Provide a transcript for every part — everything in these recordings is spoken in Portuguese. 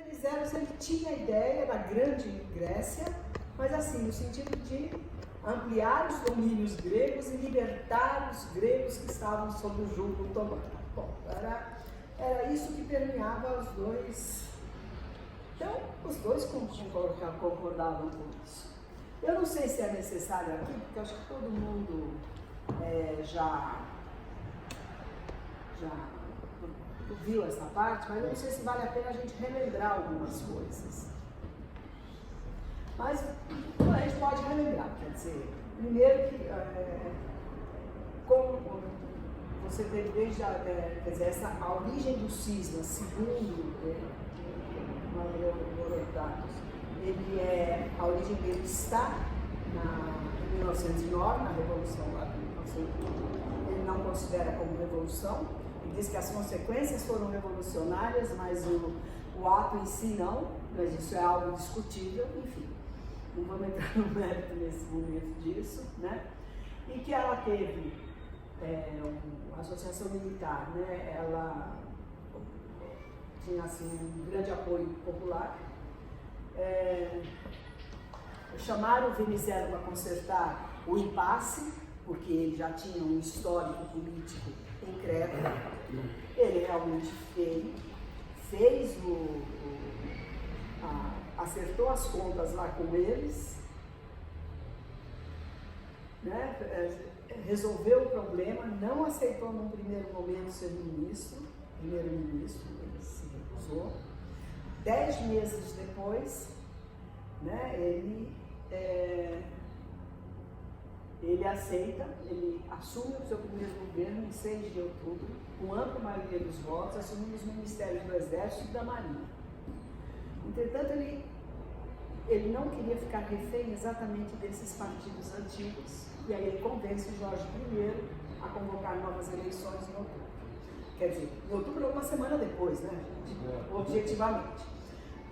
Venizelos, ele tinha a ideia da grande Grécia, mas assim, no sentido de ampliar os domínios gregos e libertar os gregos que estavam sob o jugo otomano. Bom, era isso que permeava os dois. Então, os dois concordavam com isso. Eu não sei se é necessário aqui, porque eu acho que todo mundo já viu essa parte, mas eu não sei se vale a pena a gente relembrar algumas coisas. Mas a gente pode relembrar, quer dizer, primeiro que como você teve desde quer dizer, a origem do cisma, segundo Herodoto, a origem dele está em 1909, na Revolução lá de 1909. Ele não considera como revolução, ele diz que as consequências foram revolucionárias, mas o ato em si não, mas isso é algo discutível, enfim. Não vamos entrar no mérito nesse momento disso, né? E que ela teve a associação militar, né? Ela tinha assim, um grande apoio popular. Chamaram o Venizelo para consertar o impasse, porque ele já tinha um histórico político em Creta. Ele realmente fez acertou as contas lá com eles, né? Resolveu o problema, não aceitou num primeiro momento ser primeiro-ministro, ele se recusou. 10 meses depois, né, ele aceita, ele assume o seu primeiro governo em 6 de outubro, com ampla maioria dos votos, assumindo os ministérios do Exército e da Marinha. Entretanto, ele não queria ficar refém exatamente desses partidos antigos, e aí ele convence Jorge I a convocar novas eleições em outubro. Quer dizer, em outubro, uma semana depois, né, objetivamente.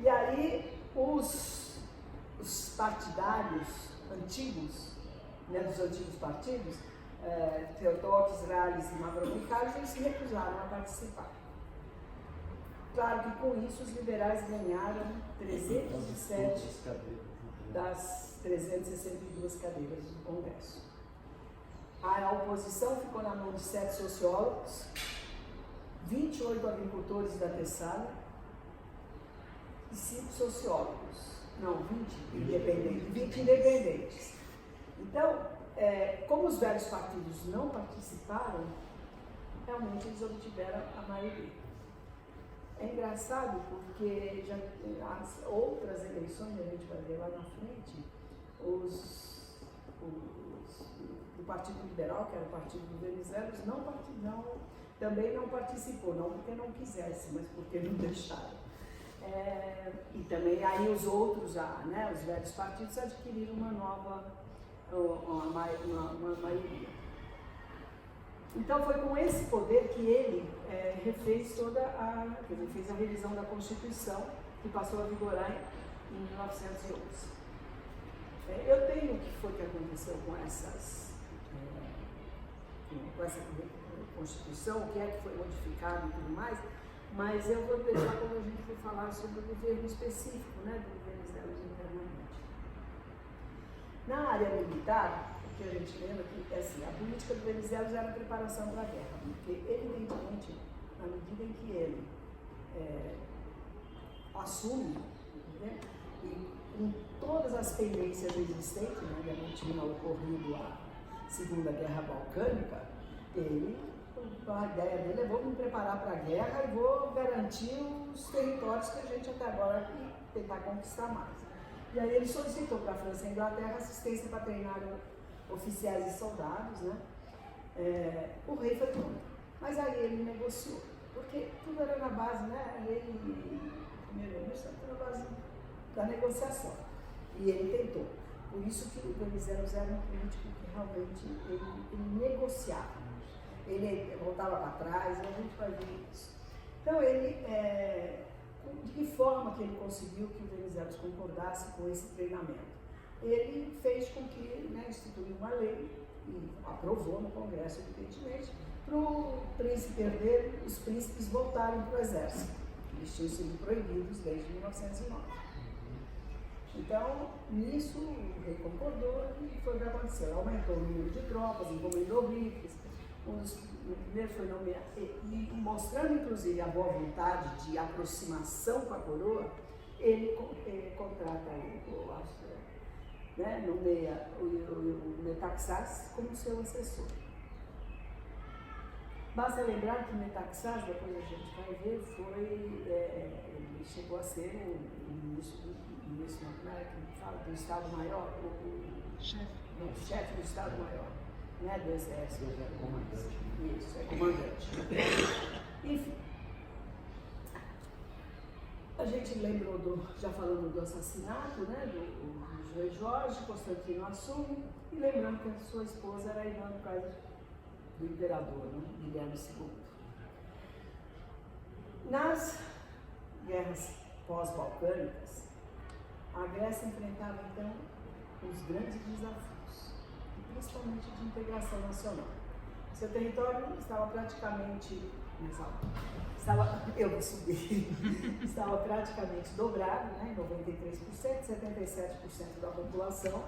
E aí, os partidários antigos, né, dos antigos partidos, Theotokos, Rallis e Mavromichalis, eles se recusaram a participar. Claro que com isso os liberais ganharam 307 das 362 cadeiras do Congresso. A oposição ficou na mão de 7 sociólogos, 28 agricultores da Tessália e 5 sociólogos. Não, 20 independentes. Então, como os velhos partidos não participaram, realmente eles obtiveram a maioria. É engraçado porque as outras eleições, a gente vai ver lá na frente, o Partido Liberal, que era o partido do Venizelos, também não participou, não porque não quisesse, mas porque não deixaram. E também aí os outros, né, os velhos partidos adquiriram uma maioria. Então foi com esse poder que ele refez fez a revisão da Constituição, que passou a vigorar em 1911. Eu tenho o que foi que aconteceu com essa Constituição, o que é que foi modificado e tudo mais, mas eu vou deixar quando a gente for falar sobre o governo específico, né, do Venizelos internamente. Na área militar, que a gente lembra que assim, a política do Venizelos era a preparação para a guerra, porque evidentemente, na medida em que ele assume, né, e com todas as pendências existentes, né, ainda não tinha ocorrido a Segunda Guerra Balcânica, a ideia dele é: vou me preparar para a guerra e vou garantir os territórios que a gente até agora tentar conquistar mais. E aí ele solicitou para a França e a Inglaterra assistência para treinar oficiais e soldados, né? O rei foi contra, mas aí ele negociou, porque tudo era na base, né? Primeiro-ministro, na base da negociação, e ele tentou. Por isso que o Venizelos era um político que realmente ele negociava, ele voltava para trás, e a gente vai ver isso. Então de que forma que ele conseguiu que o Venizelos concordasse com esse treinamento? Ele fez com que, né, instituiu uma lei, e aprovou no Congresso, evidentemente, para o príncipe herdeiro, os príncipes voltarem para o exército. Eles tinham sido proibidos desde 1909. Então, nisso, o rei concordou e foi o que aconteceu. Aumentou o número de tropas, encomendou rifles. O primeiro foi nomeado, e mostrando inclusive a boa vontade de aproximação com a coroa, ele contrata nomeia o Metaxás como seu assessor. Basta lembrar que o Metaxás, depois a gente vai ver, ele chegou a ser o ministro do Estado-Maior, o chefe do Estado-Maior, né, do Exército. Comandante. Isso, é comandante. Enfim, a gente lembrou, já falando do assassinato, né, do rei Jorge, Constantino assume, e lembrando que a sua esposa era irmã do caso do imperador, né, Guilherme II. Nas guerras pós-balcânicas, a Grécia enfrentava então os grandes desafios, principalmente de integração nacional. Seu território estava praticamente, eu vou subir, estava praticamente dobrado, né, 93%, 77% da população.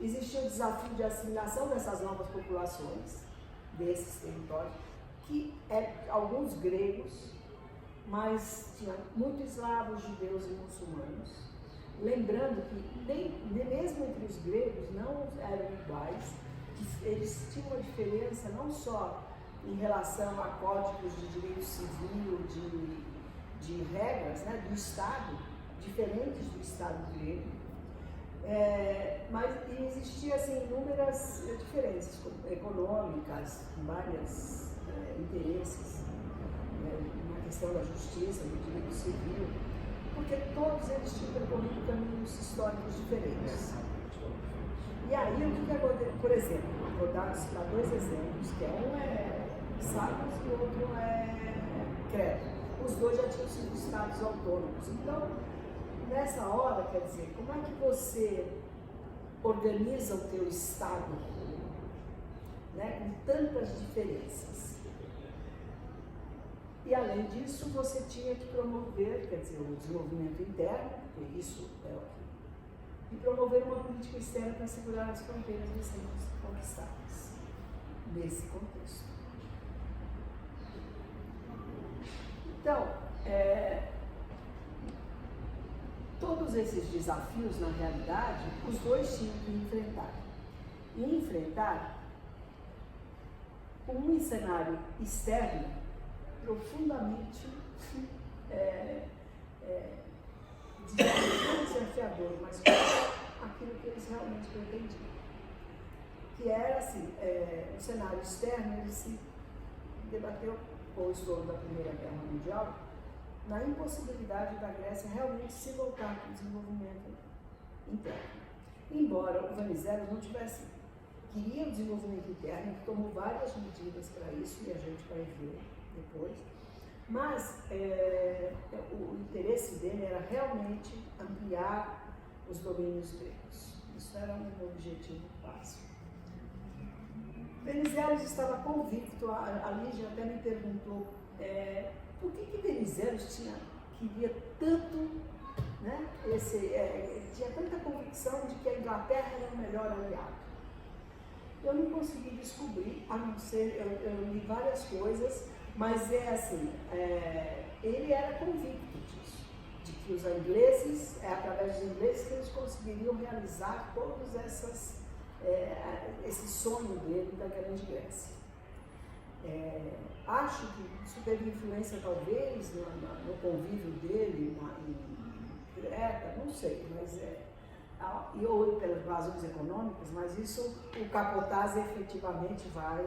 Existia o desafio de assimilação dessas novas populações, desses territórios, que alguns gregos, mas tinha muitos eslavos, judeus e muçulmanos. Lembrando que mesmo entre os gregos não eram iguais, eles tinham uma diferença não só em relação a códigos de direito civil, de regras, né, do Estado, diferentes do Estado grego, mas existiam assim, inúmeras diferenças econômicas, vários interesses na questão da justiça, do direito civil, porque todos eles tinham percorrido caminhos históricos diferentes. E aí, o que aconteceu? Por exemplo, vou dar dois exemplos, que um é Samos e o outro é Creta. Os dois já tinham sido estados autônomos. Então, nessa hora, quer dizer, como é que você organiza o teu estado, né, com tantas diferenças? E além disso, você tinha que promover, quer dizer, o desenvolvimento interno, porque isso é o que, e promover uma política externa para assegurar as fronteiras recém-conquistadas, nesse contexto. Então, todos esses desafios, na realidade, os dois tinham que enfrentar. E enfrentar um cenário externo profundamente desafiador, mas aquilo que eles realmente pretendiam. Que era assim, o cenário externo, ele se debateu com o estouro da Primeira Guerra Mundial, na impossibilidade da Grécia realmente se voltar para o desenvolvimento interno. Embora o Venizelos não queria o desenvolvimento interno, que tomou várias medidas para isso, e a gente vai ver depois, mas o interesse dele era realmente ampliar os domínios gregos. Isso era um objetivo básico. Venizelos estava convicto, a Lígia até me perguntou por que Venizelos queria tanto, né, tinha tanta convicção de que a Inglaterra era o melhor aliado. Eu não consegui descobrir, a não ser, eu li várias coisas, mas ele era convicto disso, de que os ingleses, através dos ingleses, que eles conseguiriam realizar todos esse sonho dele da Grande Grécia. Acho que isso teve influência, talvez, no convívio dele em Creta, não sei, mas ou pelas razões econômicas, mas isso o Capotazzi efetivamente vai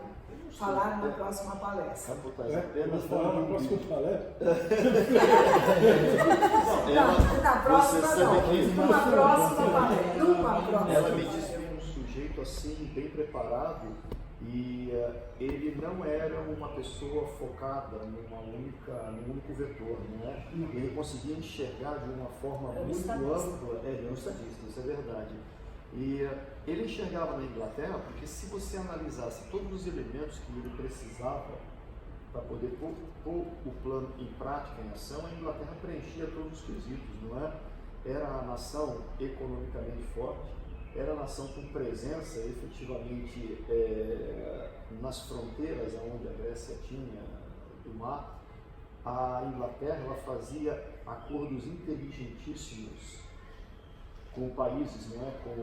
falar na próxima palestra. Capotazzi apenas falar na próxima palestra? Na próxima não, numa próxima palestra. Ela me disse que é um sujeito assim, bem preparado, e ele não era uma pessoa focada num único vetor, né? Ele conseguia enxergar de uma forma muito ampla, ele é um estadista, isso é verdade. E ele enxergava na Inglaterra, porque se você analisasse todos os elementos que ele precisava para poder pôr o plano em prática, em ação, a Inglaterra preenchia todos os quesitos, não é? Era a nação economicamente forte, era a nação com presença efetivamente nas fronteiras onde a Grécia tinha do mar. A Inglaterra ela fazia acordos inteligentíssimos com países, não é? Com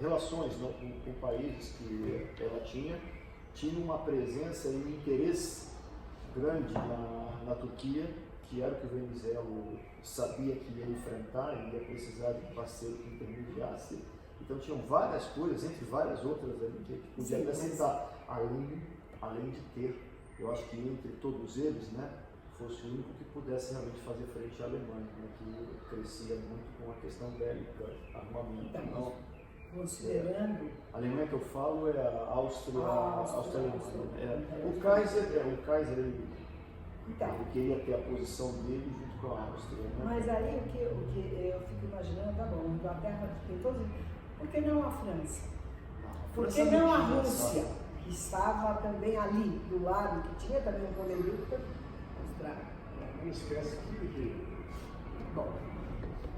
relações não, com países que ela tinha uma presença e um interesse grande na Turquia, que era o que o Venizelos sabia que ia enfrentar e ia precisar de um parceiro que intermediasse. Então tinham várias coisas, entre várias outras ali, que podia acrescentar, além de ter, eu acho que entre todos eles, né, fosse o único que pudesse realmente fazer frente à Alemanha, né, que crescia muito com a questão bélica, armamento. Então, considerando... A Alemanha que eu falo é a Áustria-Alemanha. O Kaiser ele queria ter a posição dele junto com a Áustria. Né? Mas aí o que eu fico imaginando, tá bom, a Inglaterra tem todos... Por que não a França? Por que não a Rússia, que estava também ali, do lado, que tinha também um poderio para mostrar? Não esquece que... Bom,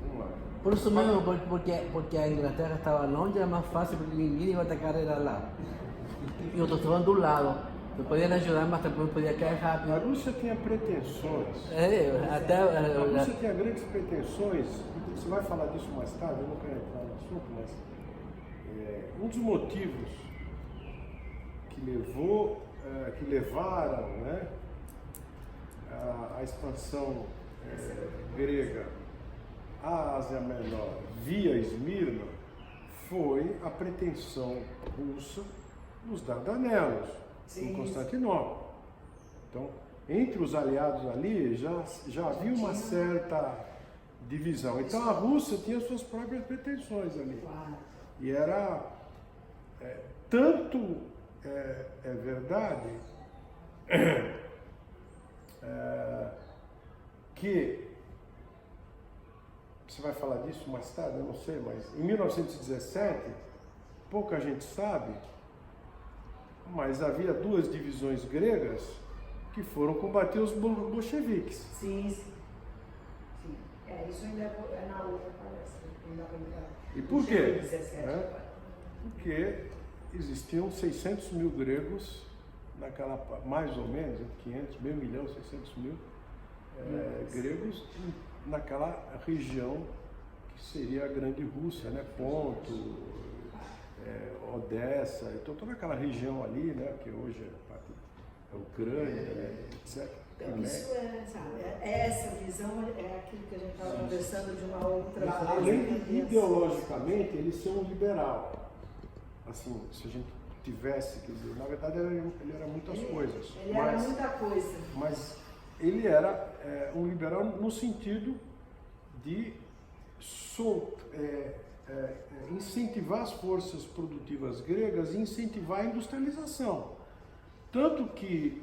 vamos lá. Por isso mesmo, porque a Inglaterra estava longe, era mais fácil, porque ninguém iba a atacar era lá. E outros estavam do lado. Não podiam ajudar, mas também podia cair rápido. A Rússia tinha pretensões. A Rússia tinha grandes pretensões. Você vai falar disso mais tarde, eu não quero entrar no assunto, mas um dos motivos que levaram, né, a expansão grega à Ásia Menor via Esmirna foi a pretensão russa nos Dardanelos, em Constantinopla. Então, entre os aliados ali já havia uma certa divisão. Então a Rússia tinha suas próprias pretensões ali. E era tanto é verdade que você vai falar disso mais tarde, eu não sei, mas em 1917, pouca gente sabe, mas havia duas divisões gregas que foram combater os bolcheviques. Sim. Isso ainda é na outra palestra. E por quê? Porque existiam 600 mil gregos naquela, mais ou menos, 500, meio milhão, 600 mil gregos naquela região que seria a Grande Rússia, né? Ponto, Odessa, então toda aquela região ali, né? Que hoje é Ucrânia, etc. Então, isso essa visão é aquilo que a gente estava conversando de uma outra vez. Além de ideologicamente, eles são um liberal. Assim, se a gente tivesse, quer dizer, na verdade ele era muitas coisas. Ele era muita coisa. Mas ele era um liberal no sentido de incentivar as forças produtivas gregas e incentivar a industrialização. Tanto que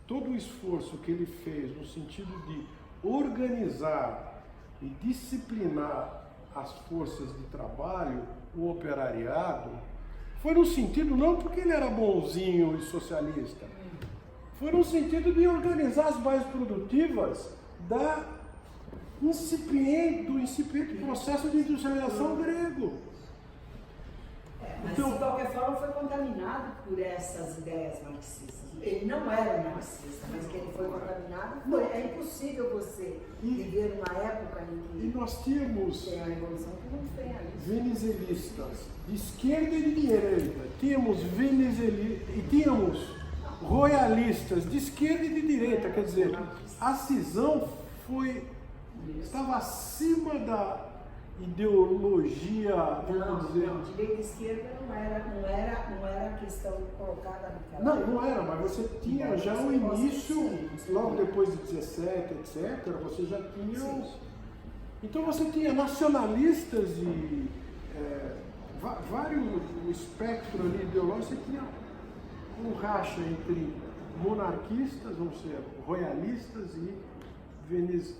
todo o esforço que ele fez no sentido de organizar e disciplinar as forças de trabalho, o operariado, foi no sentido, não porque ele era bonzinho e socialista, foi no sentido de organizar as bases produtivas do incipiente processo de industrialização grego. Mas de qualquer forma foi contaminado por essas ideias marxistas. Ele não era marxista, mas que ele foi contaminado. É impossível você viver numa época em que nós tínhamos tem a revolução que não tem ali. Venezelistas de esquerda e de direita, tínhamos e tínhamos royalistas de esquerda e de direita, quer dizer, a cisão estava acima da ideologia, vamos dizer. Não, direita e esquerda não era a questão colocada naquela. Não era, mas você tinha já o início, logo depois de 17, etc., você já tinha. Então você tinha nacionalistas e vários, o espectro ali ideológico, você tinha um racha entre monarquistas, vamos ser royalistas e eles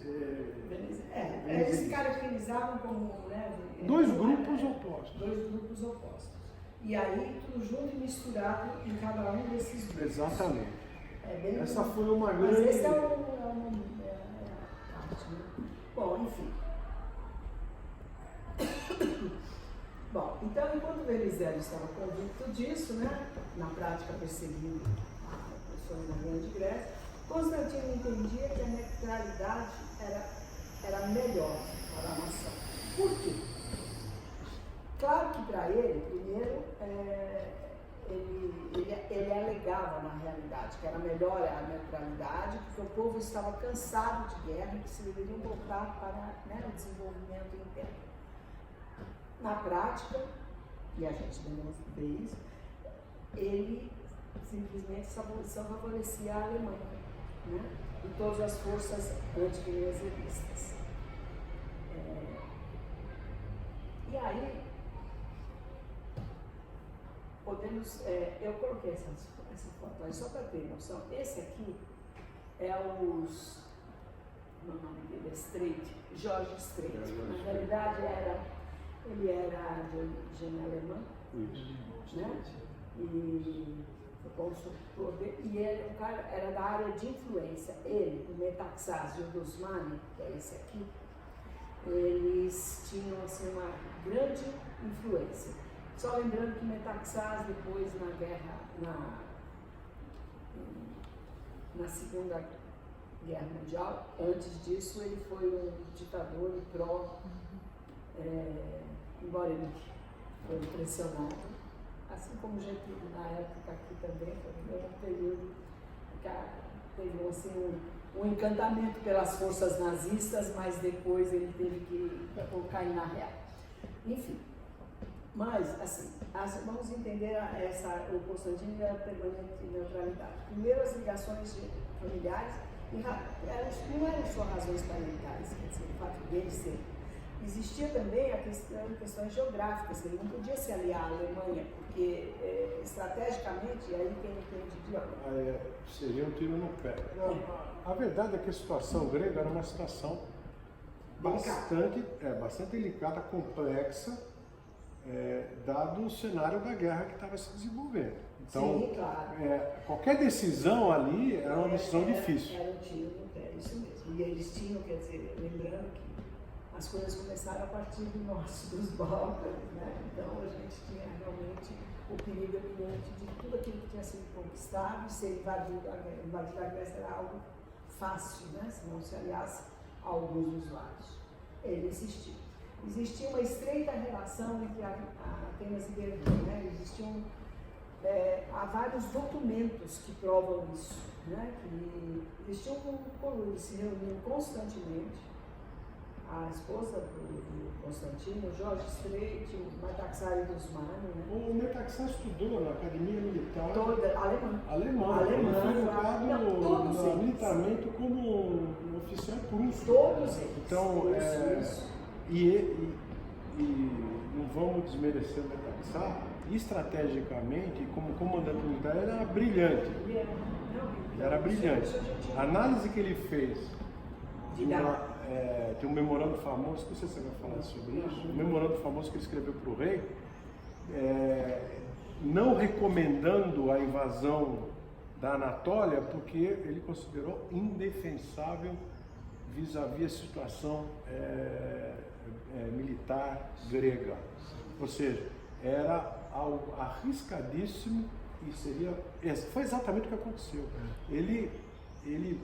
se caracterizavam como, né, dois grupos opostos. Dois grupos opostos. E aí tudo junto e misturado em cada um desses grupos. Exatamente. É bem Essa foi uma Mas grande... esse é a parte, né? Bom, enfim. Bom, então enquanto Venizelos estava convicto disso, né, na prática perseguindo a pessoa na Grande Grécia, Constantino entendia que a neutralidade era melhor para a nação. Por quê? Claro que para ele, primeiro, ele alegava na realidade que era melhor a neutralidade, porque o povo estava cansado de guerra e que se deveriam voltar para, né, o desenvolvimento interno. Na prática, e a gente demonstra isso, ele simplesmente só favorecia a Alemanha, né, e todas as forças anti-reservistas. E aí, podemos, eu coloquei essa foto aí só para ter noção. Esse aqui é o nome dele é Streit, George Streit. Na realidade ele era de origem alemã, né? E e ele, o cara era da área de influência. Ele, o Metaxás e o Dusmani, que é esse aqui, eles tinham assim uma grande influência. Só lembrando que Metaxás depois na guerra, na Segunda Guerra Mundial, antes disso ele foi um ditador e embora ele foi pressionado, assim como Getúlio na época aqui também, foi um período que teve assim, um encantamento pelas forças nazistas, mas depois ele teve que cair na real. Enfim, mas assim, vamos entender o Constantino e a permanente neutralidade. Primeiro, as ligações familiares, não eram só razões parentais, quer dizer, o fato dele ser. Existia também questões geográficas, que ele não podia se aliar à Alemanha, porque estrategicamente, aí quem entende seria um tiro no pé. Não, a verdade é que a situação grega era uma situação bastante delicada, complexa, dado o cenário da guerra que estava se desenvolvendo. Então, sim, claro. Qualquer decisão ali era uma decisão difícil. Era um tiro no pé, isso mesmo. E eles tinham, quer dizer, lembrando que as coisas começaram a partir dos Balcãs, né? Então a gente tinha realmente o perigo iminente de tudo aquilo que tinha sido conquistado ser invadido. Invadir a Grécia era algo fácil, né? Se não se aliasse a alguns dos lados. Ele insistiu. Existia uma estreita relação entre Atenas e Berlim, né? Há vários documentos que provam isso, né? Que existia um conluio, se reuniam constantemente. A esposa do Constantino, Jorge Streit, o Metaxás Dusmani, né? O Metaxás estudou na Academia Militar alemã. Ele foi educado militarmente como um oficial prusso. Todos eles. Então, isso. E não vamos desmerecer o Metaxás, estrategicamente, como comandante militar, ele era brilhante. Ele era brilhante. A análise que ele fez tem um memorando famoso, não sei se você vai falar sobre isso, um memorando famoso que ele escreveu para o rei, não recomendando a invasão da Anatólia, porque ele considerou indefensável vis-à-vis a situação militar grega. Ou seja, era algo arriscadíssimo e foi exatamente o que aconteceu. Ele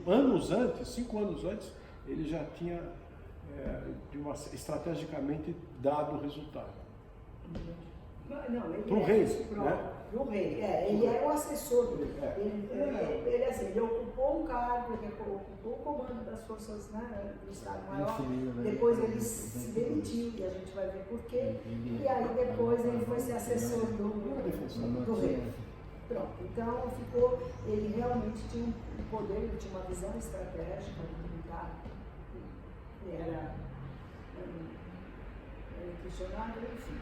anos antes, 5 anos antes, ele já tinha estrategicamente dado o resultado. Não, ele para o rei, né? Para o rei, ele era o assessor dele. Ele ocupou um cargo, ele ocupou o comando das forças, né, do Estado Maior, depois ele se demitiu, e a gente vai ver por quê, e aí depois ele foi ser assessor do rei. Pronto, então ele realmente tinha um poder, ele tinha uma visão estratégica militar, que era questionável, enfim.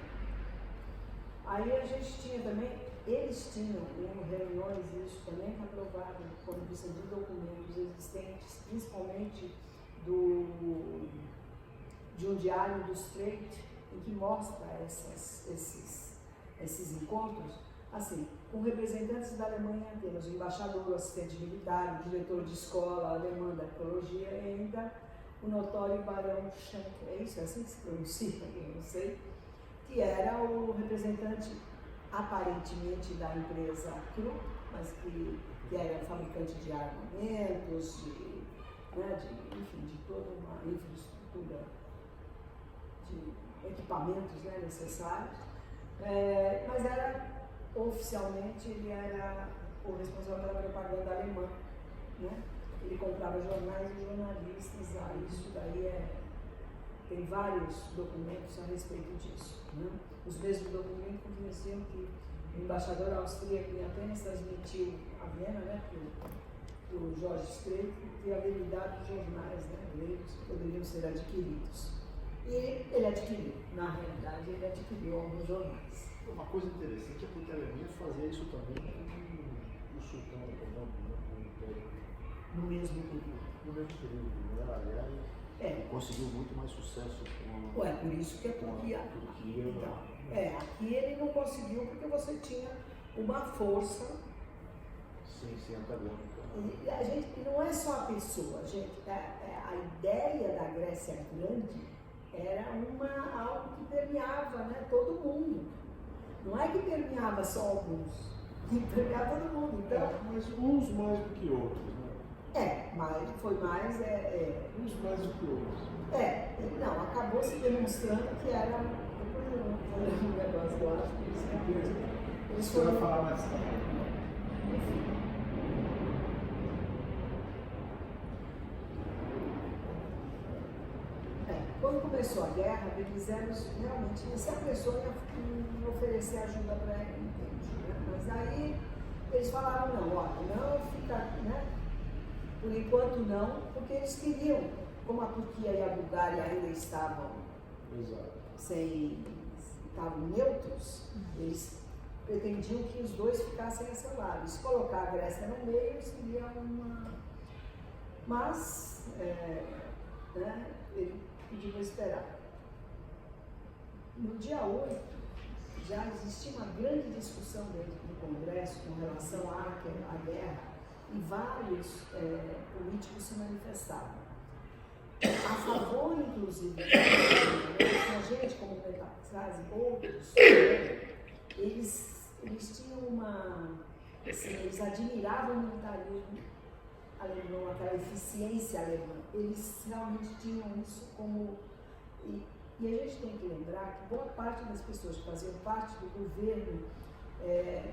Aí a gente tinha também, eles tinham em reuniões, isso também está provado quando você de documentos existentes, principalmente de um diário do Streit, em que mostra esses encontros, assim, com representantes da Alemanha, temos o embaixador, o assistente militar, o diretor de escola alemã da arqueologia e ainda o notório Barão Schenk, é isso? É assim que se pronuncia? Eu não sei. Que era o representante, aparentemente, da empresa Krupp, mas que era fabricante de armamentos, enfim, de toda uma infraestrutura de equipamentos, né, necessários. Mas oficialmente, ele era o responsável pela propaganda alemã, né? Ele comprava jornais e jornalistas, isso daí tem vários documentos a respeito disso, né? Os mesmos documentos diziam que o embaixador austríaco apenas transmitiu a Viena, né, para o Jorge Strait, que havia dado jornais, né, gregos que poderiam ser adquiridos. E ele adquiriu, na realidade, ele adquiriu alguns jornais. Uma coisa interessante é porque a Alemanha fazia isso também com o sultão otomano, no Império. No mesmo período. No mesmo período, né? Aliás, ele conseguiu muito mais sucesso com a... por isso que a Turquia... Então, aqui ele não conseguiu porque você tinha uma força... Sim, antagônica. E a gente, não é só a pessoa, gente, a ideia da Grécia Grande era algo que permeava, né, todo mundo. Não é que permeava só alguns, que permeava todo mundo. Então, mas uns mais do que outros, né? Mas foi mais... Uns mais do que outros. Não, acabou se demonstrando que era... Depois eu vou fazer um negócio, eu acho que isso é mesmo. Você vai falar mais tarde. Enfim. Quando começou a guerra, eles realmente se apressou em oferecer ajuda para ele, né? Mas aí eles falaram, não fica, né? Por enquanto não, porque eles queriam, como a Turquia e a Bulgária ainda estavam neutros, eles pretendiam que os dois ficassem a seu lado. E se colocar a Grécia no meio, seria uma... Mas, né, ele pediu para esperar. No dia 8, já existia uma grande discussão dentro do Congresso com relação à guerra e vários políticos se manifestavam. A favor, inclusive, a gente, como Metafrase, outros, eles tinham eles admiravam o militarismo alemão, aquela eficiência alemã. Eles realmente tinham isso como... E a gente tem que lembrar que boa parte das pessoas que faziam parte do governo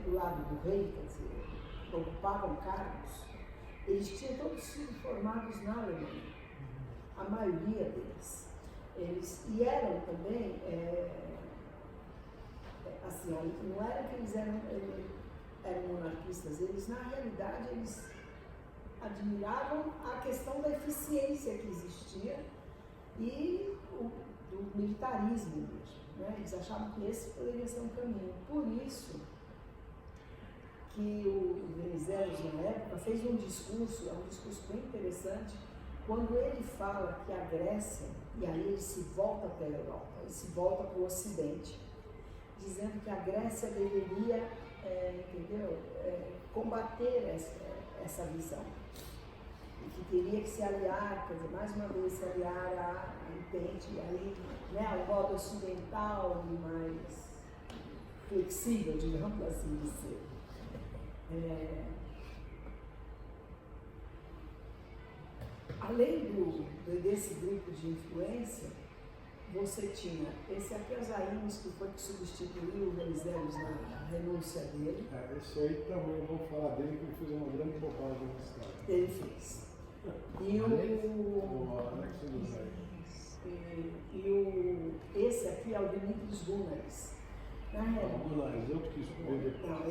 do lado do rei, quer dizer, que ocupavam cargos, eles tinham todos sido formados na Alemanha. A maioria deles. E eram também, assim, não era que eles eram monarquistas, eles, na realidade, eles admiravam a questão da eficiência que existia e do militarismo mesmo, né? Eles achavam que esse poderia ser um caminho. Por isso que o Venizelos, na época, fez um discurso bem interessante, quando ele fala que a Grécia, e aí ele se volta para a Europa, ele se volta para o Ocidente, dizendo que a Grécia deveria, combater essa visão. E que teria que se aliar, quer dizer, mais uma vez, se aliar a Entente, aí, né, ao modo ocidental e mais flexível, digamos assim, de ser. Além desse grupo de influência, você tinha esse aqui, Osaínos, que foi que substituiu o Venizelos na renúncia dele. Esse aí também eu vou falar dele, que ele fez uma grande bobagem na história. Ele fez. Esse aqui é o Dimitris Gunaris. Na realidade, eu que escolhi.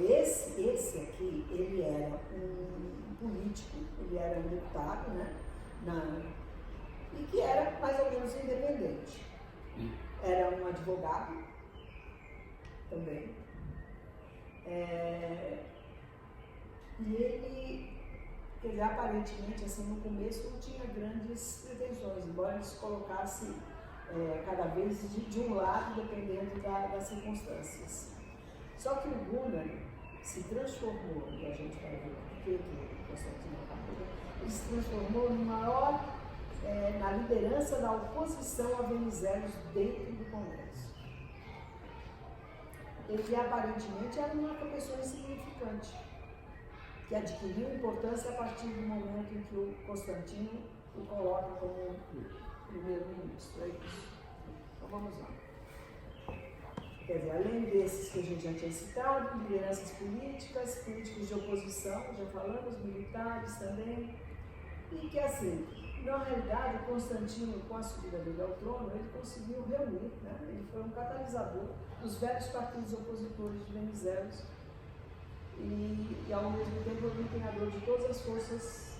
Esse aqui, ele era um político, ele era um deputado, né? E que era mais ou menos independente. Era um advogado também. E ele, quer dizer, aparentemente, assim, no começo não tinha grandes pretensões, embora ele se colocasse cada vez de um lado, dependendo das circunstâncias. Só que o Gunnar se transformou, e a gente vai ver por que o Constantino acabou, ele se transformou no maior, na liderança da oposição a Venizelos dentro do Congresso. Ele aparentemente era uma pessoa insignificante, que adquiriu importância a partir do momento em que o Constantino o coloca como primeiro-ministro. É isso. Então vamos lá. Quer dizer, além desses que a gente já tinha citado, lideranças políticas, políticos de oposição, já falamos, militares também, e que assim, na realidade, o Constantino, com a subida dele ao trono, ele conseguiu reunir, né? Ele foi um catalisador dos velhos partidos opositores de Venizelos e ao mesmo tempo um empenhador de todas as forças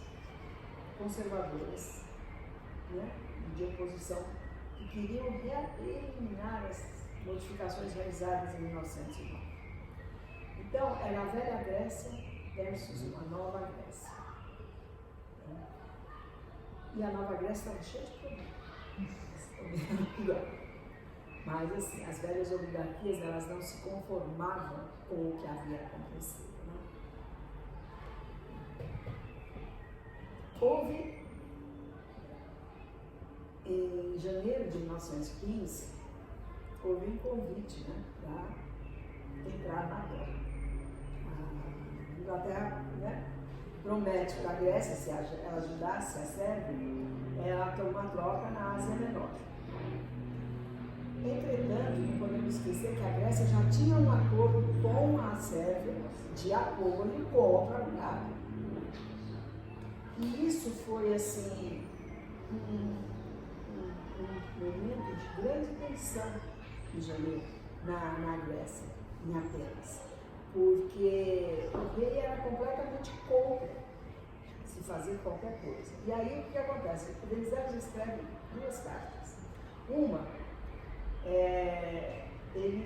conservadoras, né? De oposição, que queriam eliminar as modificações realizadas em 1909. Então, era a velha Grécia versus uma nova Grécia. E a nova Grécia estava cheia de problemas. Mas, assim, as velhas oligarquias, elas não se conformavam com o que havia acontecido. Né? Houve, em janeiro de 1915, houve um convite, né, para entrar na guerra. A Inglaterra, né, promete para a Grécia, se ela ajudasse a Sérvia, ela ter uma troca na Ásia Menor. Entretanto, não podemos esquecer que a Grécia já tinha um acordo com a Sérvia de apoio contra a Bulgária. E isso foi, assim, um momento de grande tensão em janeiro, na Grécia, em Atenas, porque o rei era completamente contra se fazer qualquer coisa. E aí o que acontece? O Venizelos escreve duas cartas. Uma, ele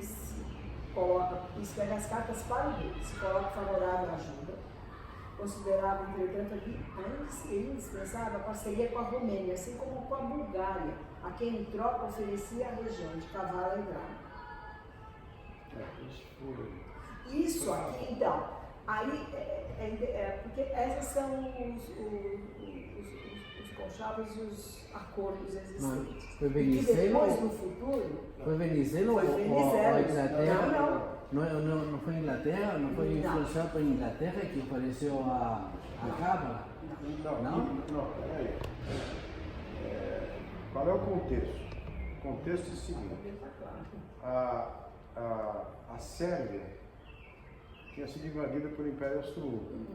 escreve as cartas para o rei, se coloca favorável à ajuda, considerava, entretanto, ainda seria indispensável a parceria com a Romênia, assim como com a Bulgária, a quem em troca oferecia a região de Kavala e Drama. Isso aqui, então, aí, porque esses são os conchavos e os acordos existentes. Foi E Venizelos? depois, no futuro... Foi Venizelos Foi ou Venizelos. Inglaterra? Não foi Inglaterra? Não foi influenciado por Inglaterra que apareceu a Cábala? Não, peraí. Qual é o contexto? O contexto é o seguinte: a Sérvia tinha sido invadida pelo Império Austro-Húngaro.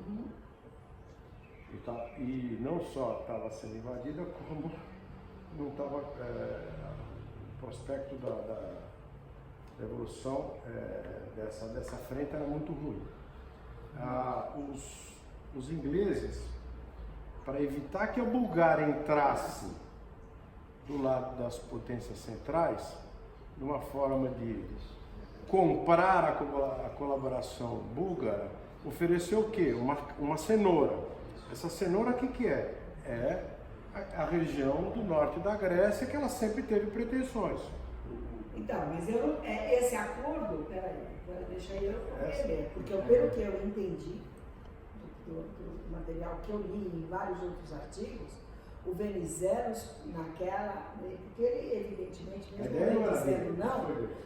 E não só estava sendo invadida, como não estava. O prospecto da evolução dessa frente era muito ruim. Os ingleses, para evitar que a Bulgária entrasse do lado das potências centrais, numa forma de comprar a colaboração búlgara, ofereceu o quê? Uma cenoura. Essa cenoura, o que é? É a região do norte da Grécia, que ela sempre teve pretensões. Então, mas esse acordo, peraí, deixa eu entender, porque pelo que eu entendi do material que eu li em vários outros artigos, o Venizelos naquela, porque ele evidentemente, mesmo ele dizendo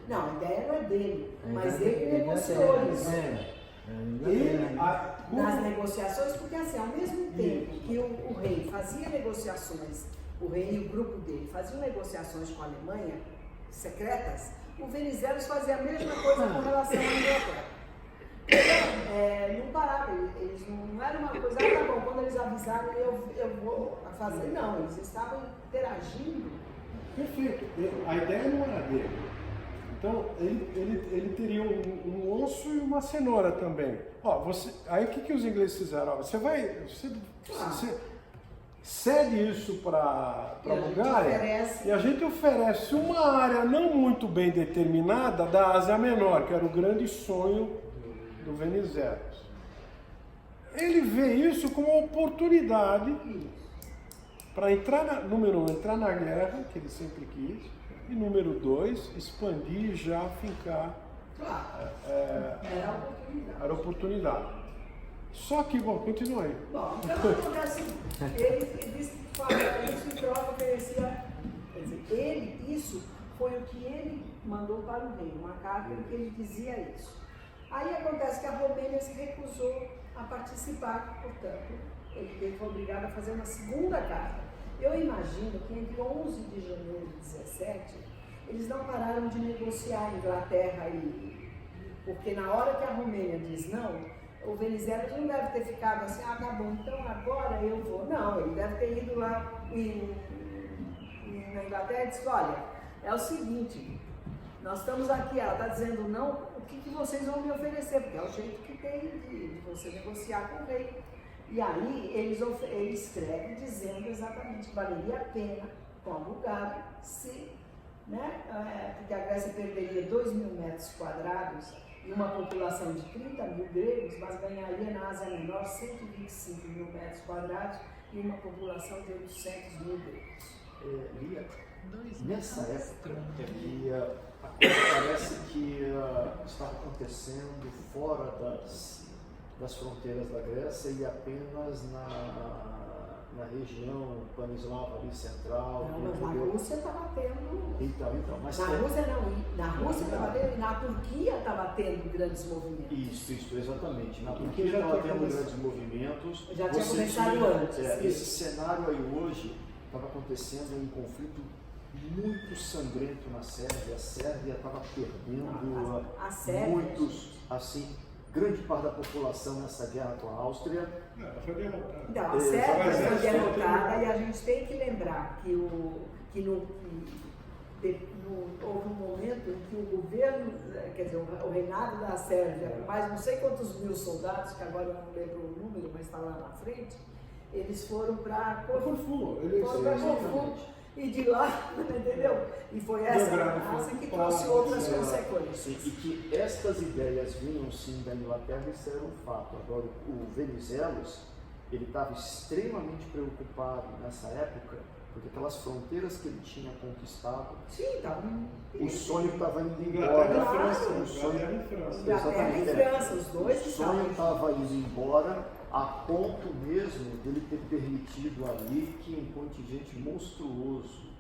não, a ideia não é dele, mas ele negociou isso. Nas negociações, porque assim, ao mesmo tempo que o rei fazia negociações, o rei e o grupo dele faziam negociações com a Alemanha, secretas, o Venizelos fazia a mesma coisa com relação à Inglaterra. Não parava, eles não era uma coisa, tá bom, quando eles avisaram eu vou fazer, não, eles estavam interagindo. Perfeito, a ideia não era dele. Então ele teria um osso e uma cenoura também. Aí o que os ingleses fizeram? Você cede isso para a Bulgária e a gente oferece uma área não muito bem determinada da Ásia Menor, que era o grande sonho do Venizelos. Ele vê isso como uma oportunidade para número 1, entrar na guerra, que ele sempre quis, e número 2, expandir e já fincar Claro. Era a oportunidade. Era oportunidade. Só que, bom, continua aí. Bom, então acontece assim, ele disse que fazia isso em troca oferecia, quer dizer, isso foi o que ele mandou para o rei, uma carta em que ele dizia isso. Aí acontece que a Romênia se recusou a participar, portanto, ele foi obrigado a fazer uma segunda carta. Eu imagino que entre 11 de janeiro de 17, eles não pararam de negociar a Inglaterra e... Porque na hora que a Romênia diz não, o Venizelos não deve ter ficado assim, ah, tá bom, então agora eu vou. Não, ele deve ter ido lá na Inglaterra e disse, olha, é o seguinte, nós estamos aqui, ela está dizendo não, o que vocês vão me oferecer? Porque é o jeito que tem de você negociar com o rei. E aí ele escreve dizendo exatamente que valeria a pena com a Bulgária se, né, porque a Grécia perderia 2.000 metros quadrados e uma população de 30.000 gregos, mas ganharia na Ásia Menor 125.000 metros quadrados e uma população de 800.000 gregos. Lia, nessa época, a coisa parece que estava acontecendo fora das fronteiras da Grécia e apenas na região panislava ali central. Não, mas na Rússia estava tendo. Então, mas na Rússia não, na Rússia estava tendo e na Turquia estava tendo grandes movimentos. Isso, exatamente. Na Turquia já estava tendo grandes movimentos. Já tinha começado antes. Esse cenário aí hoje estava acontecendo um conflito muito sangrento na Sérvia. A Sérvia estava perdendo a Sérvia, muitos, assim, grande parte da população nessa guerra com a Áustria. Ela foi derrotada. Então, a Sérvia foi derrotada e a gente tem que lembrar que houve um momento em que o governo, quer dizer, o reinado da Sérvia, com mais não sei quantos mil soldados, que agora eu não lembro o número, mas está lá na frente, eles foram para Corfu. E de lá, entendeu? E foi essa ameaça que trouxe outras consequências. E que estas ideias vinham sim da Inglaterra, isso era um fato. Agora, o Venizelos, ele estava extremamente preocupado nessa época, porque aquelas fronteiras que ele tinha conquistado, sim, tá. O sonho estava indo Inglaterra embora. e França. O sonho, Inglaterra e França, os dois o sonho estava indo embora, a ponto mesmo dele ter permitido ali que um contingente monstruoso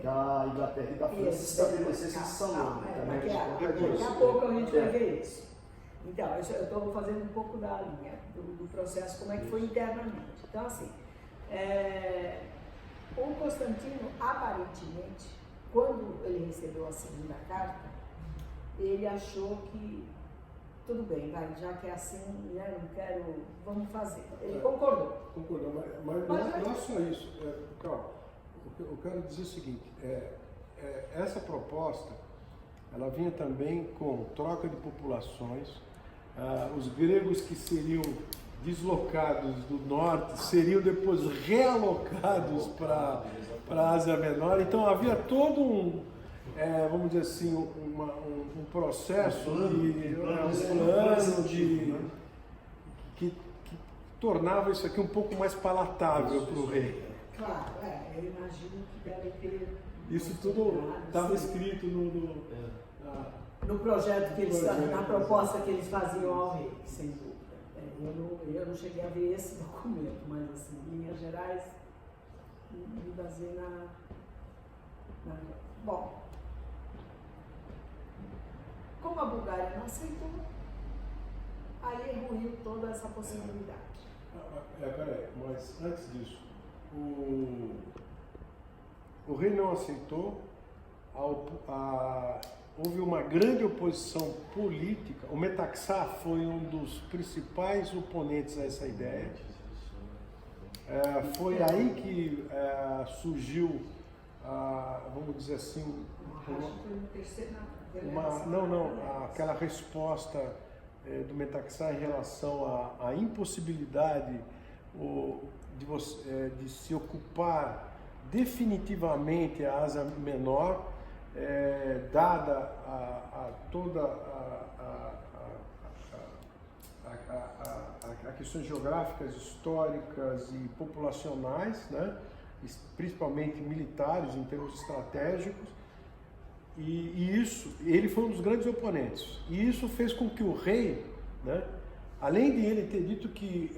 da Inglaterra e da França se estabelecesse em Salão. Daqui a pouco a gente vai ver isso. Então, eu estou fazendo um pouco da linha do processo, como é que foi internamente. Então, assim, o Constantino, aparentemente, quando ele recebeu a segunda carta, ele achou que tudo bem, vai, já que é assim, né, não quero, vamos fazer. Ele concordou. Concordou, mas não é só isso. Calma, eu quero dizer o seguinte, essa proposta, ela vinha também com troca de populações, os gregos que seriam deslocados do norte seriam depois realocados para a Ásia Menor, então havia todo um, vamos dizer assim, um processo, um plano que tornava isso aqui um pouco mais palatável para o rei. Claro, eu imagino que deve ter... Isso tudo estava escrito no projeto que eles, na proposta que eles faziam ao rei, sem dúvida. Eu não cheguei a ver esse documento, mas assim, em linhas gerais, me baseei Bom, como a Bulgária não aceitou, aí ruiu toda essa possibilidade. Peraí, mas antes disso, o rei não aceitou, houve uma grande oposição política. O Metaxá foi um dos principais oponentes a essa ideia. Foi aí que surgiu, vamos dizer assim, aquela resposta do Metaxá em relação à impossibilidade de se ocupar definitivamente a Ásia Menor, dada toda a questões geográficas, históricas e populacionais, né? Principalmente militares em termos estratégicos, E isso, ele foi um dos grandes oponentes. E isso fez com que o rei, né, além de ele ter dito que,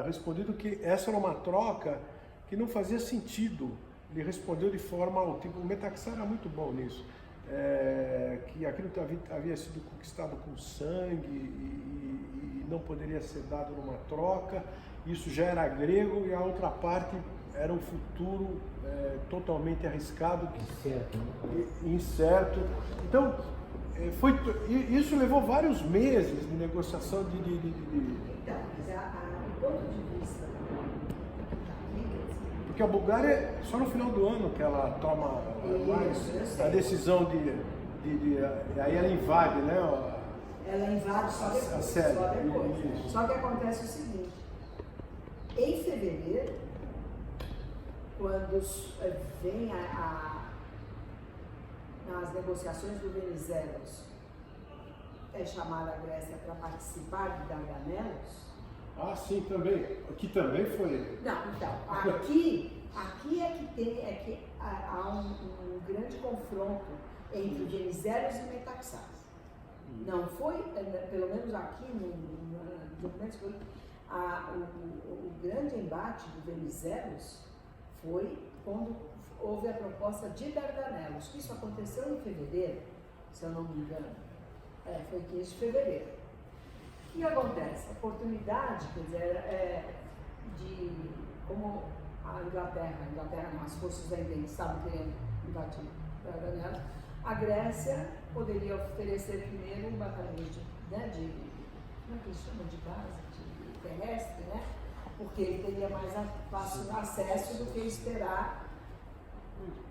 respondido que essa era uma troca que não fazia sentido, ele respondeu de forma, tipo, o Metaxá era muito bom nisso, que aquilo havia sido conquistado com sangue e não poderia ser dado numa troca, isso já era grego e a outra parte era um futuro totalmente arriscado, incerto. Então, isso levou vários meses de negociação Então, mas o ponto de vista porque a Bulgária, só no final do ano que ela toma a decisão aí ela invade, né? Ela invade só depois. Só que acontece o seguinte, em fevereiro, quando vem nas negociações do Venizelos, é chamada a Grécia para participar de Dardanelos. Ah, sim, também. Aqui também foi. Não, então, aqui é que há um grande confronto entre Venizelos e Metaxás. Não foi, pelo menos aqui no documento, foi o grande embate do Venizelos foi quando houve a proposta de Dardanelos. Isso aconteceu em fevereiro, se eu não me engano. Foi 15 de fevereiro. O que acontece? A oportunidade, quer dizer, como a Inglaterra não, as forças da Entente estavam querendo invadir Dardanelos, a Grécia poderia oferecer primeiro um batalhão como é que eles chamam de base, de terrestre, né? Porque ele teria mais fácil acesso do que esperar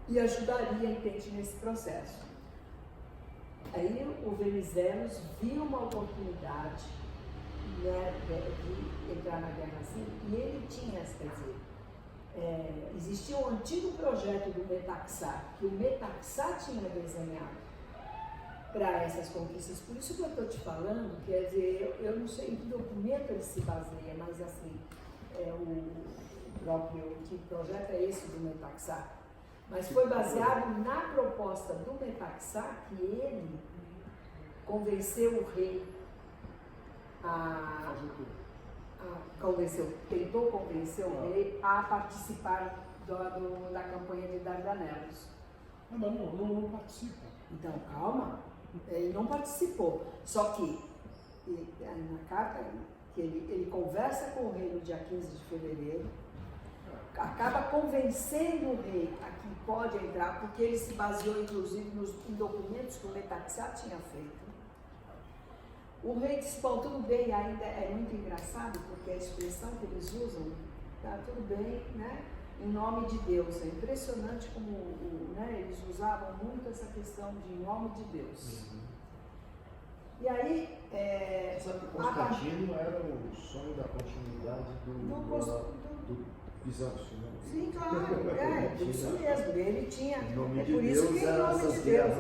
e ajudaria a Entente nesse processo. Aí o Venizelos viu uma oportunidade, né, de entrar na guerra assim, e ele tinha, quer dizer, existia um antigo projeto do Metaxá, que o Metaxá tinha desenhado para essas conquistas. Por isso que eu estou te falando, quer dizer, eu não sei em que documento ele se baseia, mas assim, o próprio projeto é esse do Metaxá. Mas foi baseado na proposta do Metaxá que ele convenceu o rei tentou convencer o rei a participar da campanha de Dardanelos. Mas não participa. Então, calma, ele não participou. Só que, na carta, que ele conversa com o rei no dia 15 de fevereiro, acaba convencendo o rei a que pode entrar, porque ele se baseou, inclusive, em documentos que o Metaxá tinha feito. O rei disse, bom, tudo bem, ainda é muito engraçado, porque a expressão que eles usam, tá tudo bem, né? Em nome de Deus. É impressionante como eles usavam muito essa questão de em nome de Deus. E aí... Sabe que Constantino era o sonho da continuidade do Bizâncio, né? Sim, claro, isso mesmo. Ele tinha. Em Por isso que em nome de Deus.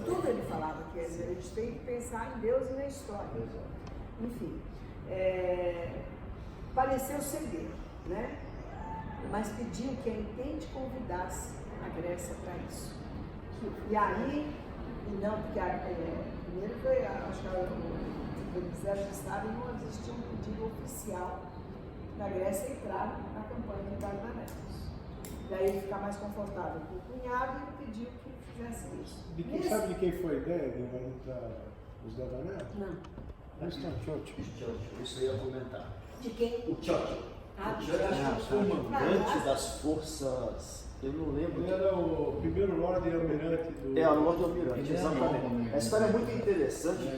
Tudo ele falava que a gente tem que pensar em Deus e na história. Enfim, pareceu ceder, né? Mas pediu que a Entente convidasse a Grécia para isso. E aí, não, porque primeiro foi, acho que o Venizelos estava e não existia um pedido oficial da Grécia entrar na campanha de Dardanelos. Daí ele ficar mais confortável com o cunhado e pediu que fizesse isso. Sabe de quem foi a ideia de entrar os Dardanelos? Não. Winston Churchill. Isso eu ia comentar. De quem? O Churchill. Ah, O Churchill, comandante das forças, eu não lembro. Ele era o primeiro Lorde Almirante do... É, a Lorde Almirante, exatamente. A história é muito interessante